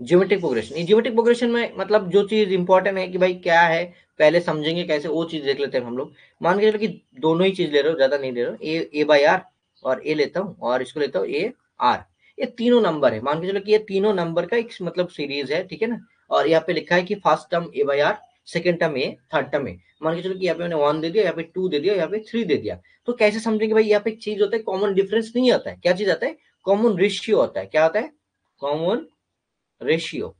geometric progression, geometric progression में मतलब जो चीज इंपॉर्टेंट है कि भाई क्या है, पहले समझेंगे कैसे, वो चीज देख लेते हैं हम लोग। मान के चलो कि दोनों ही चीज ले रहे हो, ज्यादा नहीं ले रहे हो, ए बाई आर और ए लेता हूँ और इसको लेता हूँ ए आर। ये तीनों नंबर है, मान के चलो कि ये तीनों नंबर का एक मतलब सीरीज है, ठीक है ना। और यहाँ पे लिखा है कि first term a by r, second term a, third term a. मान के चलो कि यहाँ पे मैंने 1 दे दिया, यहाँ पे 2 दे दिया, यहाँ पे 3 दे दिया। तो कैसे समझेंगे भाई, यहाँ पे एक चीज होता है कॉमन डिफरेंस नहीं आता है, क्या चीज आता है, कॉमन रेशियो होता है। क्या होता है, कॉमन रेशियो,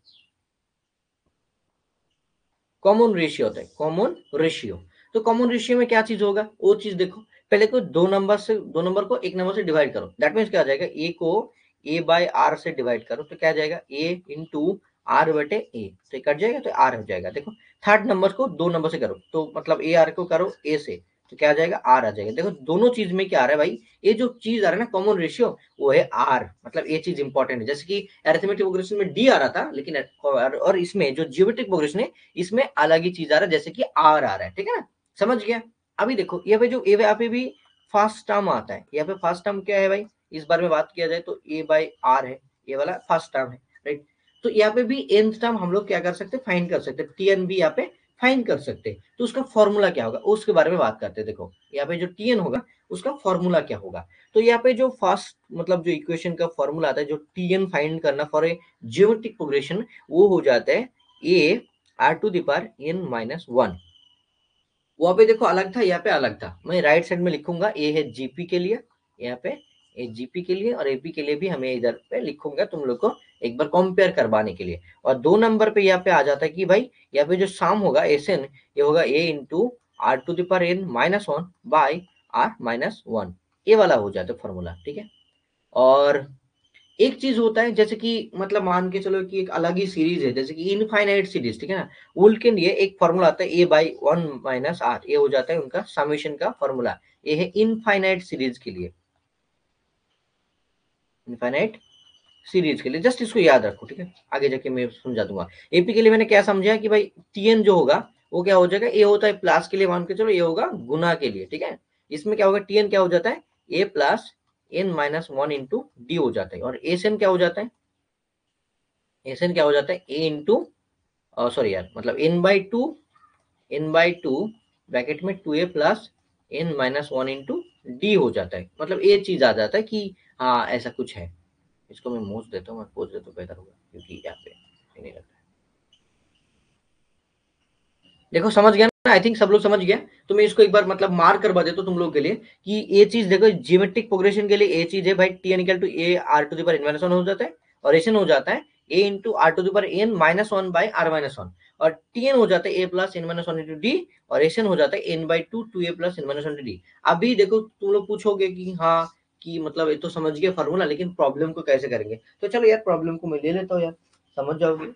कॉमन रेशियो होता है, कॉमन रेशियो। तो कॉमन रेशियो में क्या चीज होगा, वो चीज देखो। पहले को दो नंबर को एक नंबर से डिवाइड करो, दैट मीन्स क्या आ जाएगा, ए को ए बाय आर से डिवाइड करो तो क्या आ जाएगा, ए इंटू आर बटे ए, तो कट जाएगा तो आर हो जाएगा। देखो थर्ड नंबर को दो नंबर से करो तो मतलब ए आर को करो ए से, तो क्या आ जाएगा, आर आ जाएगा। देखो दोनों चीज में क्या आ रहा है भाई, ये जो चीज आ रहा है ना कॉमन रेशियो, वो है आर, मतलब ये चीज इंपॉर्टेंट है। जैसे कि अरिथमेटिक प्रोग्रेशन में डी आ रहा था, लेकिन और इसमें जो जियोमेट्रिक प्रोग्रेशन है इसमें अलग ही चीज आ रहा है, जैसे कि आर आ रहा है, ठीक है ना, समझ गया। अभी देखो यहाँ पे जो यहाँ पे भी फर्स्ट टर्म आता है, यहाँ पे फर्स्ट टर्म क्या है भाई, इस बारे में बात किया जाए तो ए बाई आर है, ये वाला फर्स्ट टर्म है, राइट। तो यहाँ पे भी nth टर्म हम लोग क्या कर सकते हैं, फाइंड कर सकते हैं, टीएन भी यहाँ पे फाइंड कर सकते हैं। तो उसका फॉर्मूला क्या होगा उसके बारे में बात करते हैं। देखो यहाँ पे जो टीएन होगा उसका फॉर्मूला क्या होगा, तो यहाँ पे जो फर्स्ट मतलब जो इक्वेशन का फॉर्मूला आता है, जो टीएन फाइंड करना फॉर ए जियोमेट्रिक प्रोग्रेशन, वो हो जाता है A are to the power N minus one. वहां पे देखो अलग था, यहाँ पे अलग था, मैं राइट साइड में लिखूंगा, ए है जीपी के लिए, यहाँ पे ए जीपी के लिए और एपी के लिए भी हमें इधर पे लिखूंगा तुम लोग को एक बार कंपेयर करवाने के लिए। और दो नंबर पे यहाँ पे आ जाता है कि भाई यहाँ पे जो सम होगा एस एन, ये होगा a into r to the power n minus one by r minus one, ये वाला हो जाता है फॉर्मूला, ठीक है। और एक चीज होता है जैसे कि मतलब मान के चलो कि एक अलग ही सीरीज है, जैसे कि इनफाइनाइट सीरीज, ठीक है ना, उनके लिए एक फॉर्मूला आता है ए बाई वन माइनस आर, ये हो जाता है उनका समेशन का फॉर्मूला। ये है इनफाइनाइट सीरीज के लिए, इनफाइनाइट सीरीज के लिए जस्ट इसको याद रखो, ठीक है, आगे जाके मैं समझा दूंगा। एपी के लिए मैंने क्या समझा कि भाई टीएन जो होगा वो क्या हो जाएगा, ए होता है प्लस के लिए, मान के चलो ये होगा गुना के लिए, ठीक है। इसमें क्या होगा, टीएन क्या हो जाता है, a plus n minus one into d हो जाता है। और एस एन क्या हो जाता है, एस एन क्या हो जाता है, ए इंटू सॉरी यार, मतलब n/2 ब्रैकेट में 2a plus n minus one into d हो जाता है, मतलब ये चीज आ जाता है कि हाँ ऐसा कुछ है। इसको मैं मोच देता हूँ, मैं पोच देता हूँ, बेहतर होगा क्योंकि यहाँ पे नहीं लगता है। देखो समझ गया ना, आई थिंक सब लोग समझ गया। तो मैं इसको एक बार मतलब मार्क करवा देता हूँ तुम लोग के लिए कि ये चीज देखो, जियोमेट्रिक प्रोग्रेशन के लिए ये चीज है भाई, t N equal to a are to the power N minus one हो जाता है, और एस एन हो जाता है a into r to the power N minus one by r minus one, और टी एन हो जाता है a plus n minus one into d, और एस एन हो जाता है n by two two a plus n minus one d. अभी देखो तुम लोग पूछोगे कि हाँ कि मतलब ये तो समझ गया फॉर्मूला, लेकिन प्रॉब्लम को कैसे करेंगे, तो चलो यार प्रॉब्लम को मैं ले लेता हूँ यार, समझ जाओगे।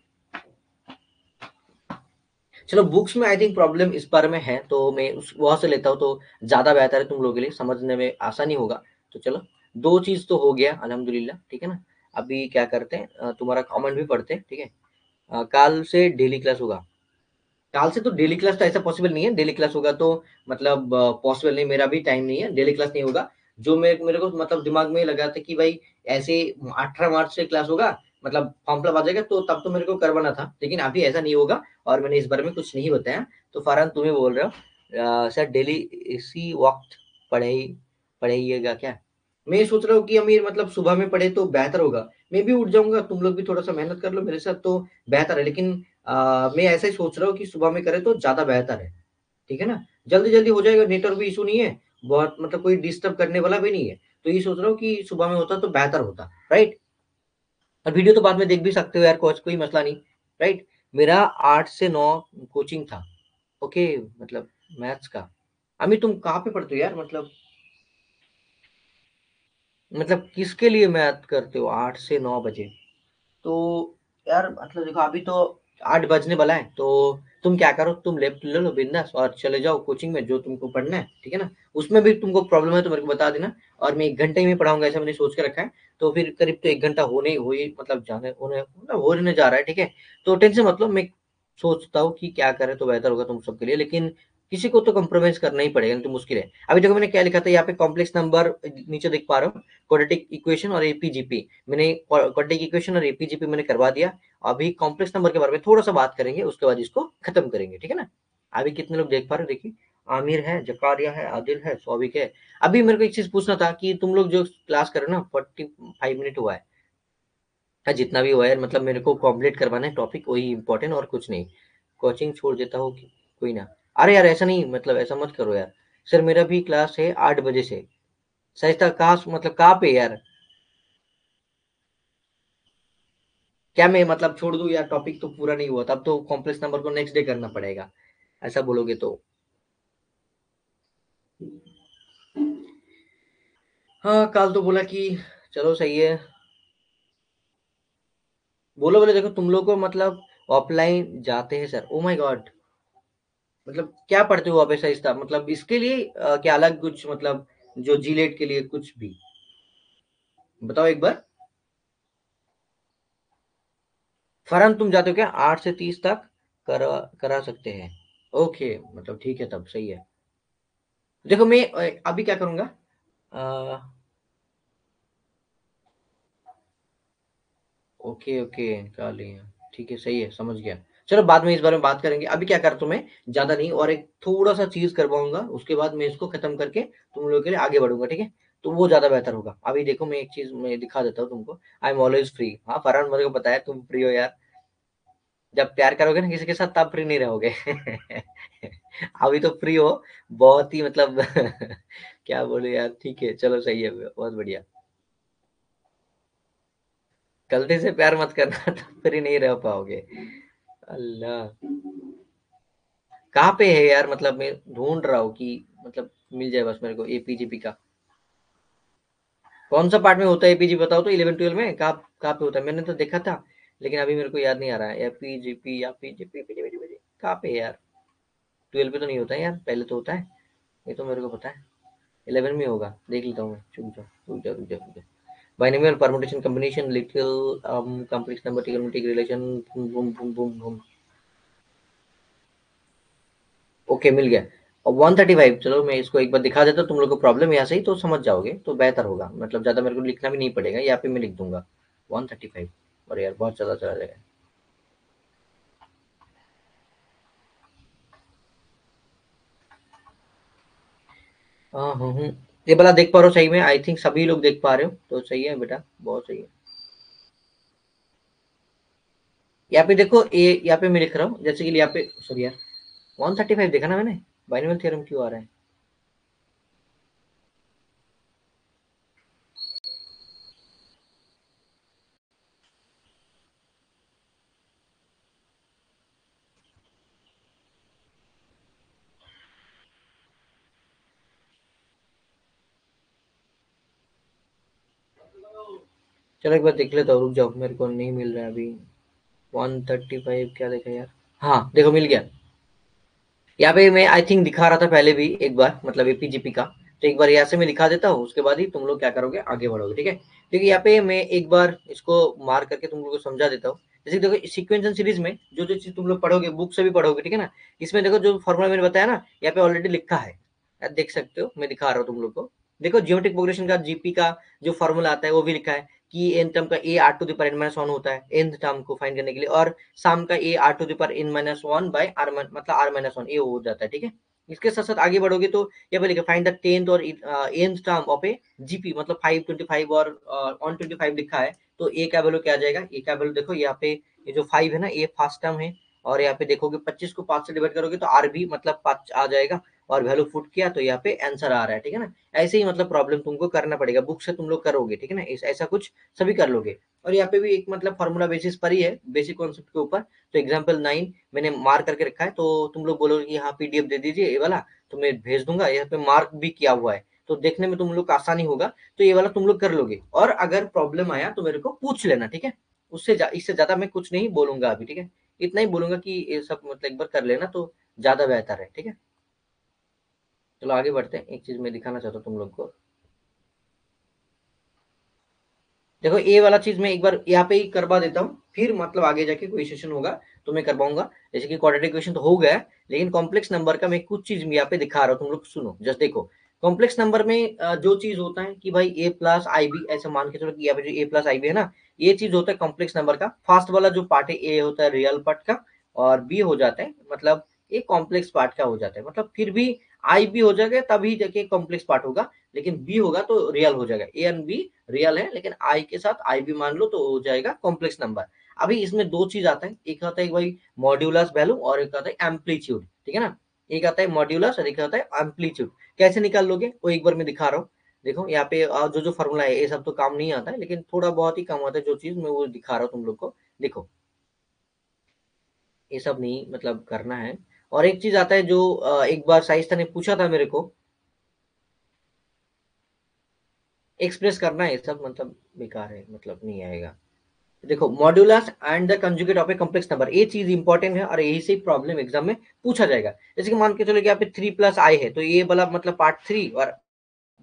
चलो बुक्स में आई थिंक प्रॉब्लम इस बारे में है, तो मैं उस वहां से लेता हूँ तो ज्यादा बेहतर है तुम लोगों के लिए, समझने में आसानी होगा। तो चलो दो चीज तो हो गया अल्हम्दुलिल्लाह, ठीक है ना। अभी क्या करते हैं, तुम्हारा कमेंट भी पढ़ते हैं, ठीक है। कल से डेली क्लास होगा, कल से तो डेली क्लास तो ऐसा पॉसिबल नहीं है, डेली क्लास होगा तो मतलब पॉसिबल नहीं, मेरा भी टाइम नहीं है, डेली क्लास नहीं होगा। जो मेरे को मतलब दिमाग में लगा था कि भाई ऐसे 18 मार्च से क्लास होगा, मतलब फॉर्म फिलअप आ जाएगा तो तब तो मेरे को करवाना था, लेकिन अभी ऐसा नहीं होगा और मैंने इस बारे में कुछ नहीं बताया। तो फरहान तुम्हें बोल रहे हो सर डेली इसी वक्त पढ़ाई पढ़ाइएगा क्या। मैं सोच रहा हूँ कि अमीर मतलब सुबह में पढ़े तो बेहतर होगा, मैं भी उठ जाऊंगा, तुम लोग भी थोड़ा सा मेहनत कर लो मेरे साथ तो बेहतर है, लेकिन मैं ऐसा ही सोच रहा हूँ कि सुबह में करें तो ज्यादा बेहतर है, ठीक है ना। जल्दी जल्दी हो जाएगा, नेटवर्क भी इशू नहीं है, बहुत मतलब कोई डिस्टर्ब करने वाला भी नहीं है। तो ये सोच रहा हूँ कि सुबह में होता तो बेहतर होता, राइट। और वीडियो तो बाद में देख भी सकते हो यार, कोई मसला नहीं, राइट। मेरा 8 से 9 कोचिंग था, ओके, मतलब मैथ्स का। अमित तुम कहाँ पे पढ़ते हो यार, मतलब किसके लिए मैथ करते हो 8 से 9 बजे, तो यार मतलब देखो अभी तो 8 बजने वाला है, तो तुम क्या करो, तुम लेफ्ट ले लो बिंदास और चले जाओ कोचिंग में जो तुमको पढ़ना है, ठीक है ना? उसमें भी तुमको प्रॉब्लम है तो मेरे को बता देना, और मैं 1 घंटे में पढ़ाऊँगा ऐसा मैंने सोच के रखा है। तो फिर करीब तो 1 घंटा होने हो ही मतलब जाने होने मतलब होने जा रहा है, ठीक है? तो टेंशन मत लो, मैं सोचता हूँ कि क्या करें तो बेहतर होगा तुम सबके लिए, लेकिन किसी को तो कॉम्प्रोमाइज़ करना ही पड़ेगा, नहीं तो मुश्किल है। अभी देखो मैंने क्या लिखा था यहाँ पे, कॉम्प्लेक्स नंबर नीचे देख पा रहे हो, क्वाड्रेटिक इक्वेशन और एपीजीपी। मैंने क्वाड्रेटिक इक्वेशन और एपीजीपी मैंने करवा दिया। अभी कॉम्प्लेक्स नंबर के बारे में थोड़ा सा बात करेंगे, उसके बाद इसको खत्म करेंगे, ठीक है ना? अभी कितने लोग देख पा रहे हो देखिए, आमिर है, जकारिया है, आदिल है, सौविक है। अभी मेरे को एक चीज पूछना था कि तुम लोग जो क्लास कर रहे हो ना, 45 मिनट हुआ है, जितना भी हुआ है मतलब मेरे को कंप्लीट करवाना है टॉपिक, वही इंपॉर्टेंट और कुछ नहीं। कोचिंग छोड़ देता हूँ कोई ना। अरे यार ऐसा नहीं, मतलब ऐसा मत करो यार। सर मेरा भी क्लास है 8 बजे से। सही था कहाँ, मतलब कहाँ पे यार? क्या मैं मतलब छोड़ दूं यार, टॉपिक तो पूरा नहीं हुआ, तब तो कॉम्प्लेक्स नंबर को नेक्स्ट डे करना पड़ेगा, ऐसा बोलोगे तो। हाँ कल तो बोला कि चलो सही है। बोलो बोले, देखो तुम लोग को मतलब ऑफलाइन जाते हैं सर, ओ माय गॉड। मतलब क्या पढ़ते हो आप ऐसा इसका मतलब इसके लिए क्या अलग कुछ मतलब, जो जीलेट के लिए कुछ भी बताओ एक बार। फरन तुम जाते हो क्या 8 से 30 तक करा करा सकते हैं? ओके मतलब ठीक है, तब सही है। देखो मैं अभी क्या करूंगा। अ, ओके ओके कर लिया, ठीक है सही है, समझ गया। चलो बाद में इस बारे में बात करेंगे, अभी क्या करता हूँ मैं, ज्यादा नहीं और एक थोड़ा सा चीज करवाऊंगा, उसके बाद मैं इसको खत्म करके तुम लोगों के लिए आगे बढ़ूंगा, ठीक है? तो वो ज्यादा बेहतर होगा। अभी देखो मैं एक चीज मैं दिखा देता हूँ तुमको। I am always free. हाँ फरहान, मेरे को पता है तुम फ्री हो यार। जब प्यार करोगे ना किसी के साथ तब फ्री नहीं रहोगे। अभी तो फ्री हो, बहुत ही मतलब क्या बोले यार, ठीक है चलो सही है, बहुत बढ़िया। गलती से प्यार मत करना, तब फ्री नहीं रह पाओगे। अल्लाह। कहाँ पे है यार, मतलब मैं ढूंढ रहा हूँ कि मतलब मिल जाए बस मेरे को एपीजीपी का। कौन सा पार्ट में होता है एपीजी बताओ तो, 11 12 में कहाँ कहाँ पे होता है? मैंने तो देखा था, लेकिन अभी मेरे को याद नहीं आ रहा है। एपीजीपी या पीजीपी पीजीपी कहाँ पे है यार? 12 पे तो नहीं होता है यार, पहले तो होता है। ये तो मेरे को पता है, 11 में होगा, देख लेता हूँ मैं। रुक जा। Binomial permutation combination little complex number trigonometric relation. Boom boom boom boom boom. Okay मिल गया। और 135, चलो मैं इसको एक बार दिखा देता हूँ, तुम लोग को प्रॉब्लम यहाँ से ही तो समझ जाओगे तो बेहतर होगा, मतलब ज़्यादा मेरे को लिखना भी नहीं पड़ेगा, यहाँ पे मैं लिख दूंगा 135। और यार बहुत ज़्यादा चला जाएगा। हाँ। ये वाला देख पा रहे हो सही में? आई थिंक सभी लोग देख पा रहे हो, तो सही है बेटा, बहुत सही है। यहाँ पे देखो, ये यहाँ पे मैं लिख रहा हूँ, जैसे कि यहाँ पे सॉरी यार, 135 देखा ना मैंने? बाइनोमियल थ्योरम क्यों आ रहा है? चलो एक बार देख लेता हूँ, रुक जाओ, मेरे को नहीं मिल रहा है अभी। 135 क्या देखा यार? हाँ देखो मिल गया। यहाँ पे मैं आई थिंक दिखा रहा था पहले भी एक बार, मतलब एपीजीपी का। तो एक बार यहाँ से मैं दिखा देता हूँ, उसके बाद ही तुम लोग क्या करोगे, आगे बढ़ोगे, ठीक है? क्योंकि यहाँ पे मैं एक बार इसको मार करके तुम लोग को समझा देता हूँ। जैसे देखो सीक्वेंस सीरीज में जो जो चीज तुम लोग पढ़ोगे बुक से भी पढ़ोगे, ठीक है ना? इसमें देखो जो फॉर्मूला मैंने बताया ना, यहाँ पे ऑलरेडी लिखा है, यार देख सकते हो, मैं दिखा रहा हूँ तुम लोग को। देखो जियोमेट्रिक प्रोग्रेशन का जीपी का जो फॉर्मूला आता है वो भी लिखा है, कि एन टर्म का A are to the power n -1 होता है nth टर्म को फाइंड करने के लिए, और सम का A are to the power n-1 by R मतलब r-1 ये हो जाता है, ठीक है? इसके साथ साथ आगे बढ़ोगे तो यहाँ पे लिखा फाइंड द टेंथ और nth term of A GP, मतलब 525 और 125 लिखा है। तो ए का वैल्यू क्या आ जाएगा? ए का वैल्यू देखो यहाँ पे, ये जो 5 है ना, ये फर्स्ट टर्म है। और यहाँ पे देखोगे 25 को 5 से डिवाइड करोगे तो आर भी मतलब 5 आ जाएगा, और वैल्यू फुट किया तो यहाँ पे आंसर आ रहा है, ठीक है ना? ऐसे ही मतलब प्रॉब्लम तुमको करना पड़ेगा, बुक से तुम लोग करोगे, ठीक है ना? ऐसा कुछ सभी कर लोगे। और यहाँ पे भी एक मतलब फार्मूला बेसिस पर ही है, बेसिक कॉन्सेप्ट के ऊपर। तो एग्जाम्पल 9 मैंने मार्क करके रखा है, तो तुम लोग बोलोगे कि हाँ पीडीएफ दे दीजिए ये वाला, तो मैं भेज दूंगा, यहाँ पे मार्क भी किया हुआ है, तो देखने में तुम लोग को आसानी होगा। तो ये वाला तुम लोग कर लोगे, और अगर प्रॉब्लम आया तो मेरे को पूछ लेना, ठीक है? उससे इससे ज़्यादा मैं कुछ नहीं बोलूँगा अभी, ठीक है? इतना ही बोलूँगा कि ये सब मतलब एक बार कर लेना तो ज़्यादा बेहतर है, ठीक है? चलो आगे बढ़ते हैं, एक चीज़ मैं दिखाना चाहता हूँ तुम लोग को। देखो ये वाला चीज़ मैं एक बार यहाँ पे ही करवा देता हूँ, फिर मतलब आगे जाके कोई सेशन होगा तो मैं करवाऊँगा। जैसे कि क्वाड्रेटिक इक्वेशन तो हो गया है, लेकिन कॉम्प्लेक्स नंबर का मैं कुछ चीज़ यहाँ पे दिखा रहा हूँ, तुम लोग सुनो। जस्ट देखो, कॉम्प्लेक्स नंबर में जो चीज़ होता है कि भाई a प्लस आई बी, ऐसे मान के चलो कि यहाँ पे जो a प्लस आई बी है ना, ये चीज़ होता है कॉम्प्लेक्स नंबर का। फर्स्ट वाला जो पार्ट है a होता है रियल पार्ट का, और b हो जाता है मतलब ये कॉम्प्लेक्स पार्ट का हो जाता है। मतलब फिर भी आई बी हो जाएगा तभी जाके कॉम्प्लेक्स पार्ट होगा, लेकिन बी होगा तो रियल हो जाएगा। ए एंड बी रियल है, लेकिन आई के साथ आई भी मान लो तो हो जाएगा कॉम्प्लेक्स नंबर। अभी इसमें दो चीज आता है, एक आता है भाई मॉड्यूलस वैल्यू और एक आता है एम्पलीट्यूड, ठीक है ना? एक आता है मॉड्यूलस और एक आता है एम्पलीट्यूड। कैसे निकाल लोगे वो एक बार मैं दिखा रहा हूँ। देखो यहाँ पे जो जो फॉर्मूला है ये सब तो काम नहीं आता है, लेकिन थोड़ा बहुत ही काम आता है। जो चीज मैं वो दिखा रहा हूँ तुम लोग को, देखो ये सब नहीं मतलब करना है। और एक चीज आता है जो एक बार साइस्ता ने पूछा था मेरे को, एक्सप्रेस करना है, ये सब मतलब बेकार है, मतलब नहीं आएगा। देखो modulus and the conjugate of a complex number, ये चीज इंपॉर्टेंट है और यही से प्रॉब्लम एग्जाम में पूछा जाएगा। जैसे कि मान के चलो कि यहाँ पे 3 + i है, तो ये वाला मतलब पार्ट 3 और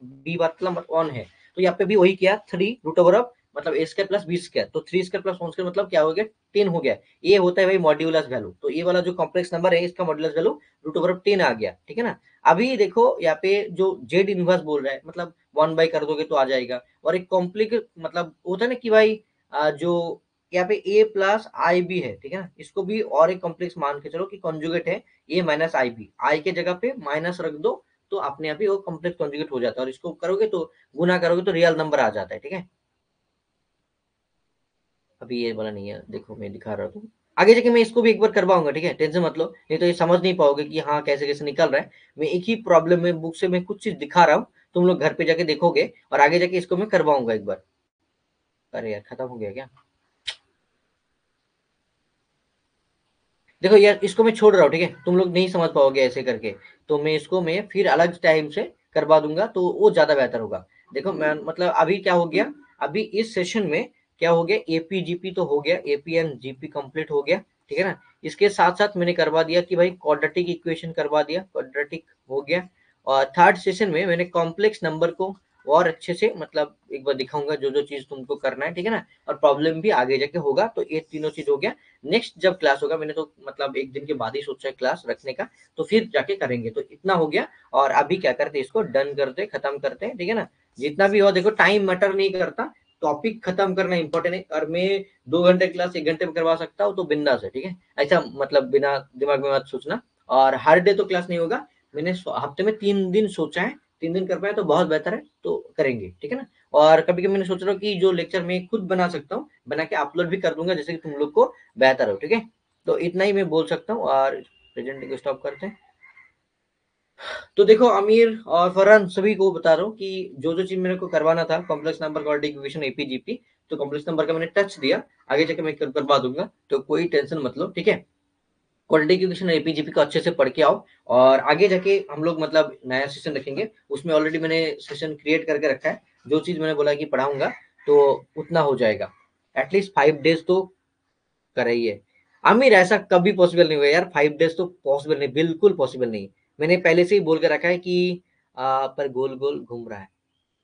बी मतलब 1 है, तो यहाँ पे भी वही किया 3 √ मतलब ए स्क्वायर प्लस बी स्क्वायर, तो 3 स्क्वायर प्लस 1 स्क्वायर मतलब क्या हो गया 10 हो गया। ये होता है भाई मॉड्यूलस वैल्यू। तो ये वाला जो कॉम्प्लेक्स नंबर है इसका मॉड्यूलस वैल्यू √10 आ गया, ठीक है ना? अभी देखो यहाँ पे जो जेड इनवर्स बोल रहा है, मतलब 1 बाई कर दोगे तो आ जाएगा। और एक कॉम्प्लिकेट मतलब होता है ना कि भाई जो यहाँ पे ए प्लस आई बी है, ठीक है ना, इसको भी और एक कॉम्प्लेक्स मान के चलो कि कॉन्जुगेट है ए माइनस आई बी, आई के जगह पे माइनस रख दो तो अपने आप ही वो कॉम्प्लेक्स कॉन्जुगेट हो जाता है। और इसको करोगे तो गुना करोगे तो रियल नंबर आ जाता है, ठीक है? अभी ये वाला नहीं है, देखो मैं दिखा रहा हूँ। आगे जाके मैं इसको भी एक बार करवाऊंगा, ठीक है? टेंशन मत लो, नहीं तो ये समझ नहीं पाओगे कि हाँ कैसे कैसे निकल रहा है। मैं एक ही प्रॉब्लम में बुक से मैं कुछ चीज दिखा रहा हूँ, तुम लोग घर पे जाके देखोगे और आगे जाके इसको मैं करवाऊंगा एक बार। अरे यार खत्म हो गया क्या? देखो यार इसको मैं छोड़ रहा हूँ, ठीक है? तुम लोग नहीं समझ पाओगे ऐसे करके, तो मैं इसको मैं फिर अलग टाइम से करवा दूंगा तो वो ज्यादा बेहतर होगा। देखो मैं मतलब अभी क्या हो गया, अभी इस सेशन में क्या हो गया, एपीजीपी तो हो गया, एपी एंड जीपी कंप्लीट हो गया, ठीक है ना? इसके साथ साथ मैंने करवा दिया कि भाई क्वाड्रेटिक इक्वेशन करवा दिया, क्वाड्रेटिक हो गया। और थर्ड सेशन में मैंने कॉम्प्लेक्स नंबर को और अच्छे से मतलब एक बार दिखाऊंगा जो जो चीज तुमको करना है, ठीक है ना? और प्रॉब्लम भी आगे जाके होगा, तो ये तीनों चीज हो गया। नेक्स्ट जब क्लास होगा, मैंने तो मतलब एक दिन के बाद ही सोचा है क्लास रखने का, तो फिर जाके करेंगे। तो इतना हो गया। और अभी क्या करते, इसको डन करते, खत्म करते हैं, ठीक है ना? जितना भी हो देखो टाइम मैटर नहीं करता, टॉपिक खत्म करना इंपॉर्टेंट है। और मैं 2 घंटे क्लास 1 घंटे में करवा सकता हूँ तो बिंदास है, ठीक है? ऐसा मतलब बिना दिमाग में मत सोचना। और हर डे तो क्लास नहीं होगा, मैंने हफ्ते में 3 दिन सोचा है, 3 दिन कर पाए तो बहुत बेहतर है, तो करेंगे, ठीक है ना? और कभी कभी मैंने सोच रहा हूँ कि जो लेक्चर मैं खुद बना सकता हूँ, बना के अपलोड भी कर दूंगा, जैसे कि तुम लोग को बेहतर हो, ठीक है? तो इतना ही मैं बोल सकता हूँ और प्रेजेंट को स्टॉप करते हैं। तो देखो अमीर और फरहान सभी को बता रहा हूँ कि जो जो चीज मेरे को करवाना था, complex number quadratic equation AP GP, तो कॉम्प्लेक्स नंबर का मैंने टच दिया, आगे जाके मैं करवा दूंगा, तो कोई टेंशन मत लो, ठीक है? क्वाड्रेटिक इक्वेशन और एपीजीपी को अच्छे से पढ़ के आओ। और आगे जाके हम लोग मतलब नया सेशन रखेंगे, उसमें ऑलरेडी मैंने सेशन क्रिएट करके रखा है। जो चीज मैंने बोला कि पढ़ाऊंगा तो उतना हो जाएगा, एटलीस्ट 5 डेज तो कराइए। आमिर ऐसा कभी पॉसिबल नहीं हुआ यार, 5 डेज तो पॉसिबल नहीं, बिल्कुल पॉसिबल नहीं। मैंने पहले से ही बोल के रखा है कि पर गोल गोल घूम रहा है,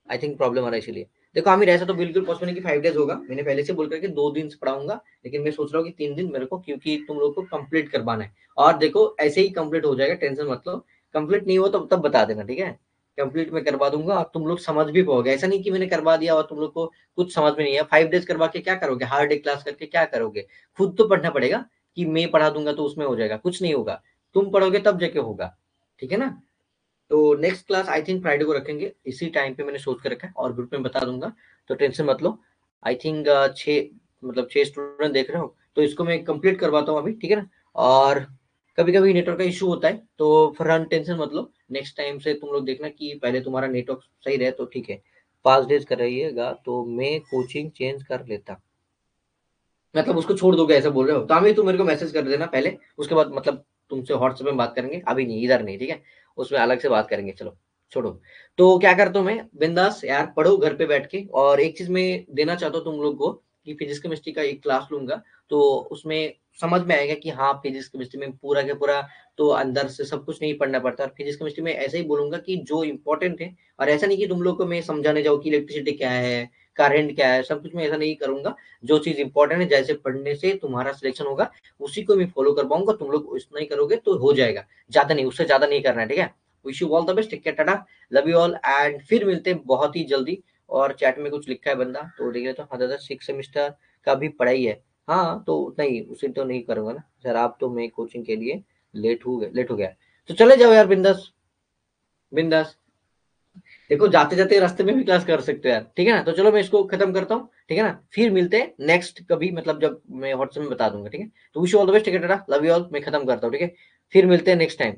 आई थिंक प्रॉब्लम आ रहा है इसीलिए। देखो आमिर ऐसा तो बिल्कुल पॉसिबल नहीं कि 5 डेज होगा, मैंने पहले से बोल कर के 2 दिन से पढ़ाऊंगा, लेकिन मैं सोच रहा हूँ कि 3 दिन मेरे को, क्योंकि तुम लोग को कंप्लीट करवाना है। और देखो ऐसे ही कंप्लीट हो जाएगा, टेंशन मत लो। कंप्लीट नहीं हो तो तब बता देना, ठीक है? कंप्लीट मैं करवा दूंगा और तुम लोग समझ भी पाओगे, ऐसा नहीं कि मैंने करवा दिया और तुम लोग को कुछ समझ में नहीं है। 5 डेज करवा के क्या करोगे, हर डे क्लास करके क्या करोगे? खुद तो पढ़ना पड़ेगा। कि मैं पढ़ा दूंगा तो उसमें हो जाएगा, कुछ नहीं होगा। तुम पढ़ोगे तब जाके होगा, ठीक है ना? तो next class I think Friday को रखेंगे, इसी टाइम पे मैंने सोच के रखा है और ग्रुप में बता दूंगा, तो टेंशन मत लो। आई थिंक 6 देख रहे हो, तो इसको मैं कंप्लीट करवाता हूँ अभी, ठीक है ना? और कभी कभी नेटवर्क का इशू होता है, तो फरहान टेंशन मत लो, नेक्स्ट टाइम से तुम लोग देखना कि पहले तुम्हारा नेटवर्क सही रहे तो ठीक है। 5 डेज कर रहिएगा तो मैं कोचिंग चेंज कर लेता, मतलब उसको छोड़ दोगे ऐसा बोल रहे हो? तो हमें तुम मेरे को मैसेज कर देना पहले, उसके बाद मतलब तुमसे व्हाट्सएप में बात करेंगे, अभी नहीं, इधर नहीं, ठीक है? उसमें अलग से बात करेंगे, चलो छोड़ो। तो क्या करता हूँ मैं, बिंदास यार पढ़ो घर पे बैठ के। और एक चीज मैं देना चाहता हूँ तुम लोग को कि फिजिक्स केमिस्ट्री का एक क्लास लूंगा, तो उसमें समझ में आएगा कि हाँ, फिजिक्स केमिस्ट्री में पूरा का पूरा तो अंदर से सब कुछ नहीं पढ़ना पड़ता। और फिजिक्स केमिस्ट्री में ऐसे ही बोलूंगा कि जो इंपॉर्टेंट है, और ऐसा नहीं कि तुम लोग को मैं समझाने जाऊँ कि इलेक्ट्रिसिटी क्या है, करंट क्या है, सब कुछ मैं ऐसा नहीं करूंगा। जो चीज इंपॉर्टेंट है, जैसे पढ़ने से तुम्हारा सिलेक्शन होगा, उसी को मैं फॉलो कर पाऊंगा। तुम लोग इतना ही करोगे तो हो जाएगा, ज्यादा नहीं, उससे ज्यादा नहीं करना है, ठीक है। Wish you all the best, take care, tata, love you all, and फिर मिलते हैं बहुत ही जल्दी। और चैट में कुछ लिखा है बंदा, तो देख रहे, तो हाँ दादा, 6 सेमेस्टर का भी पढ़ाई है। हाँ, तो उतना ही, उसे तो नहीं करूंगा ना सर, आप तो मैं कोचिंग के लिए लेट हो गया। तो चले जाओ यार, बिंदास बिंदास। देखो, जाते जाते रास्ते में भी क्लास कर सकते हो यार, ठीक है ना। तो चलो मैं इसको खत्म करता हूँ, ठीक है ना। फिर मिलते हैं नेक्स्ट कभी, मतलब जब मैं व्हाट्सएप में बता दूंगा, ठीक है। तो wish you all the best, ठीक है, टाटा, लव यू ऑल, मैं खत्म करता हूँ, ठीक है। फिर मिलते हैं नेक्स्ट टाइम।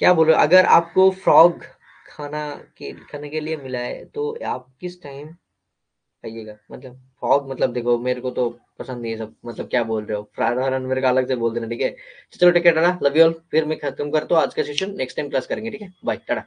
क्या बोलो, अगर आपको फ्रॉग खाने के लिए मिला है, तो आप किस टाइम खाइएगा? मतलब फ्रॉग, मतलब देखो, मेरे को तो पसंद नहीं है सब, मतलब क्या बोल रहे हो, फ्राइड मेरे का अलग से बोल देना, ठीक है। तो चलो ठीक है, टाटा, लव यू ऑल, फिर मैं खत्म करता हूँ आज का सेशन, नेक्स्ट टाइम क्लास करेंगे, ठीक है, बाय, टाटा।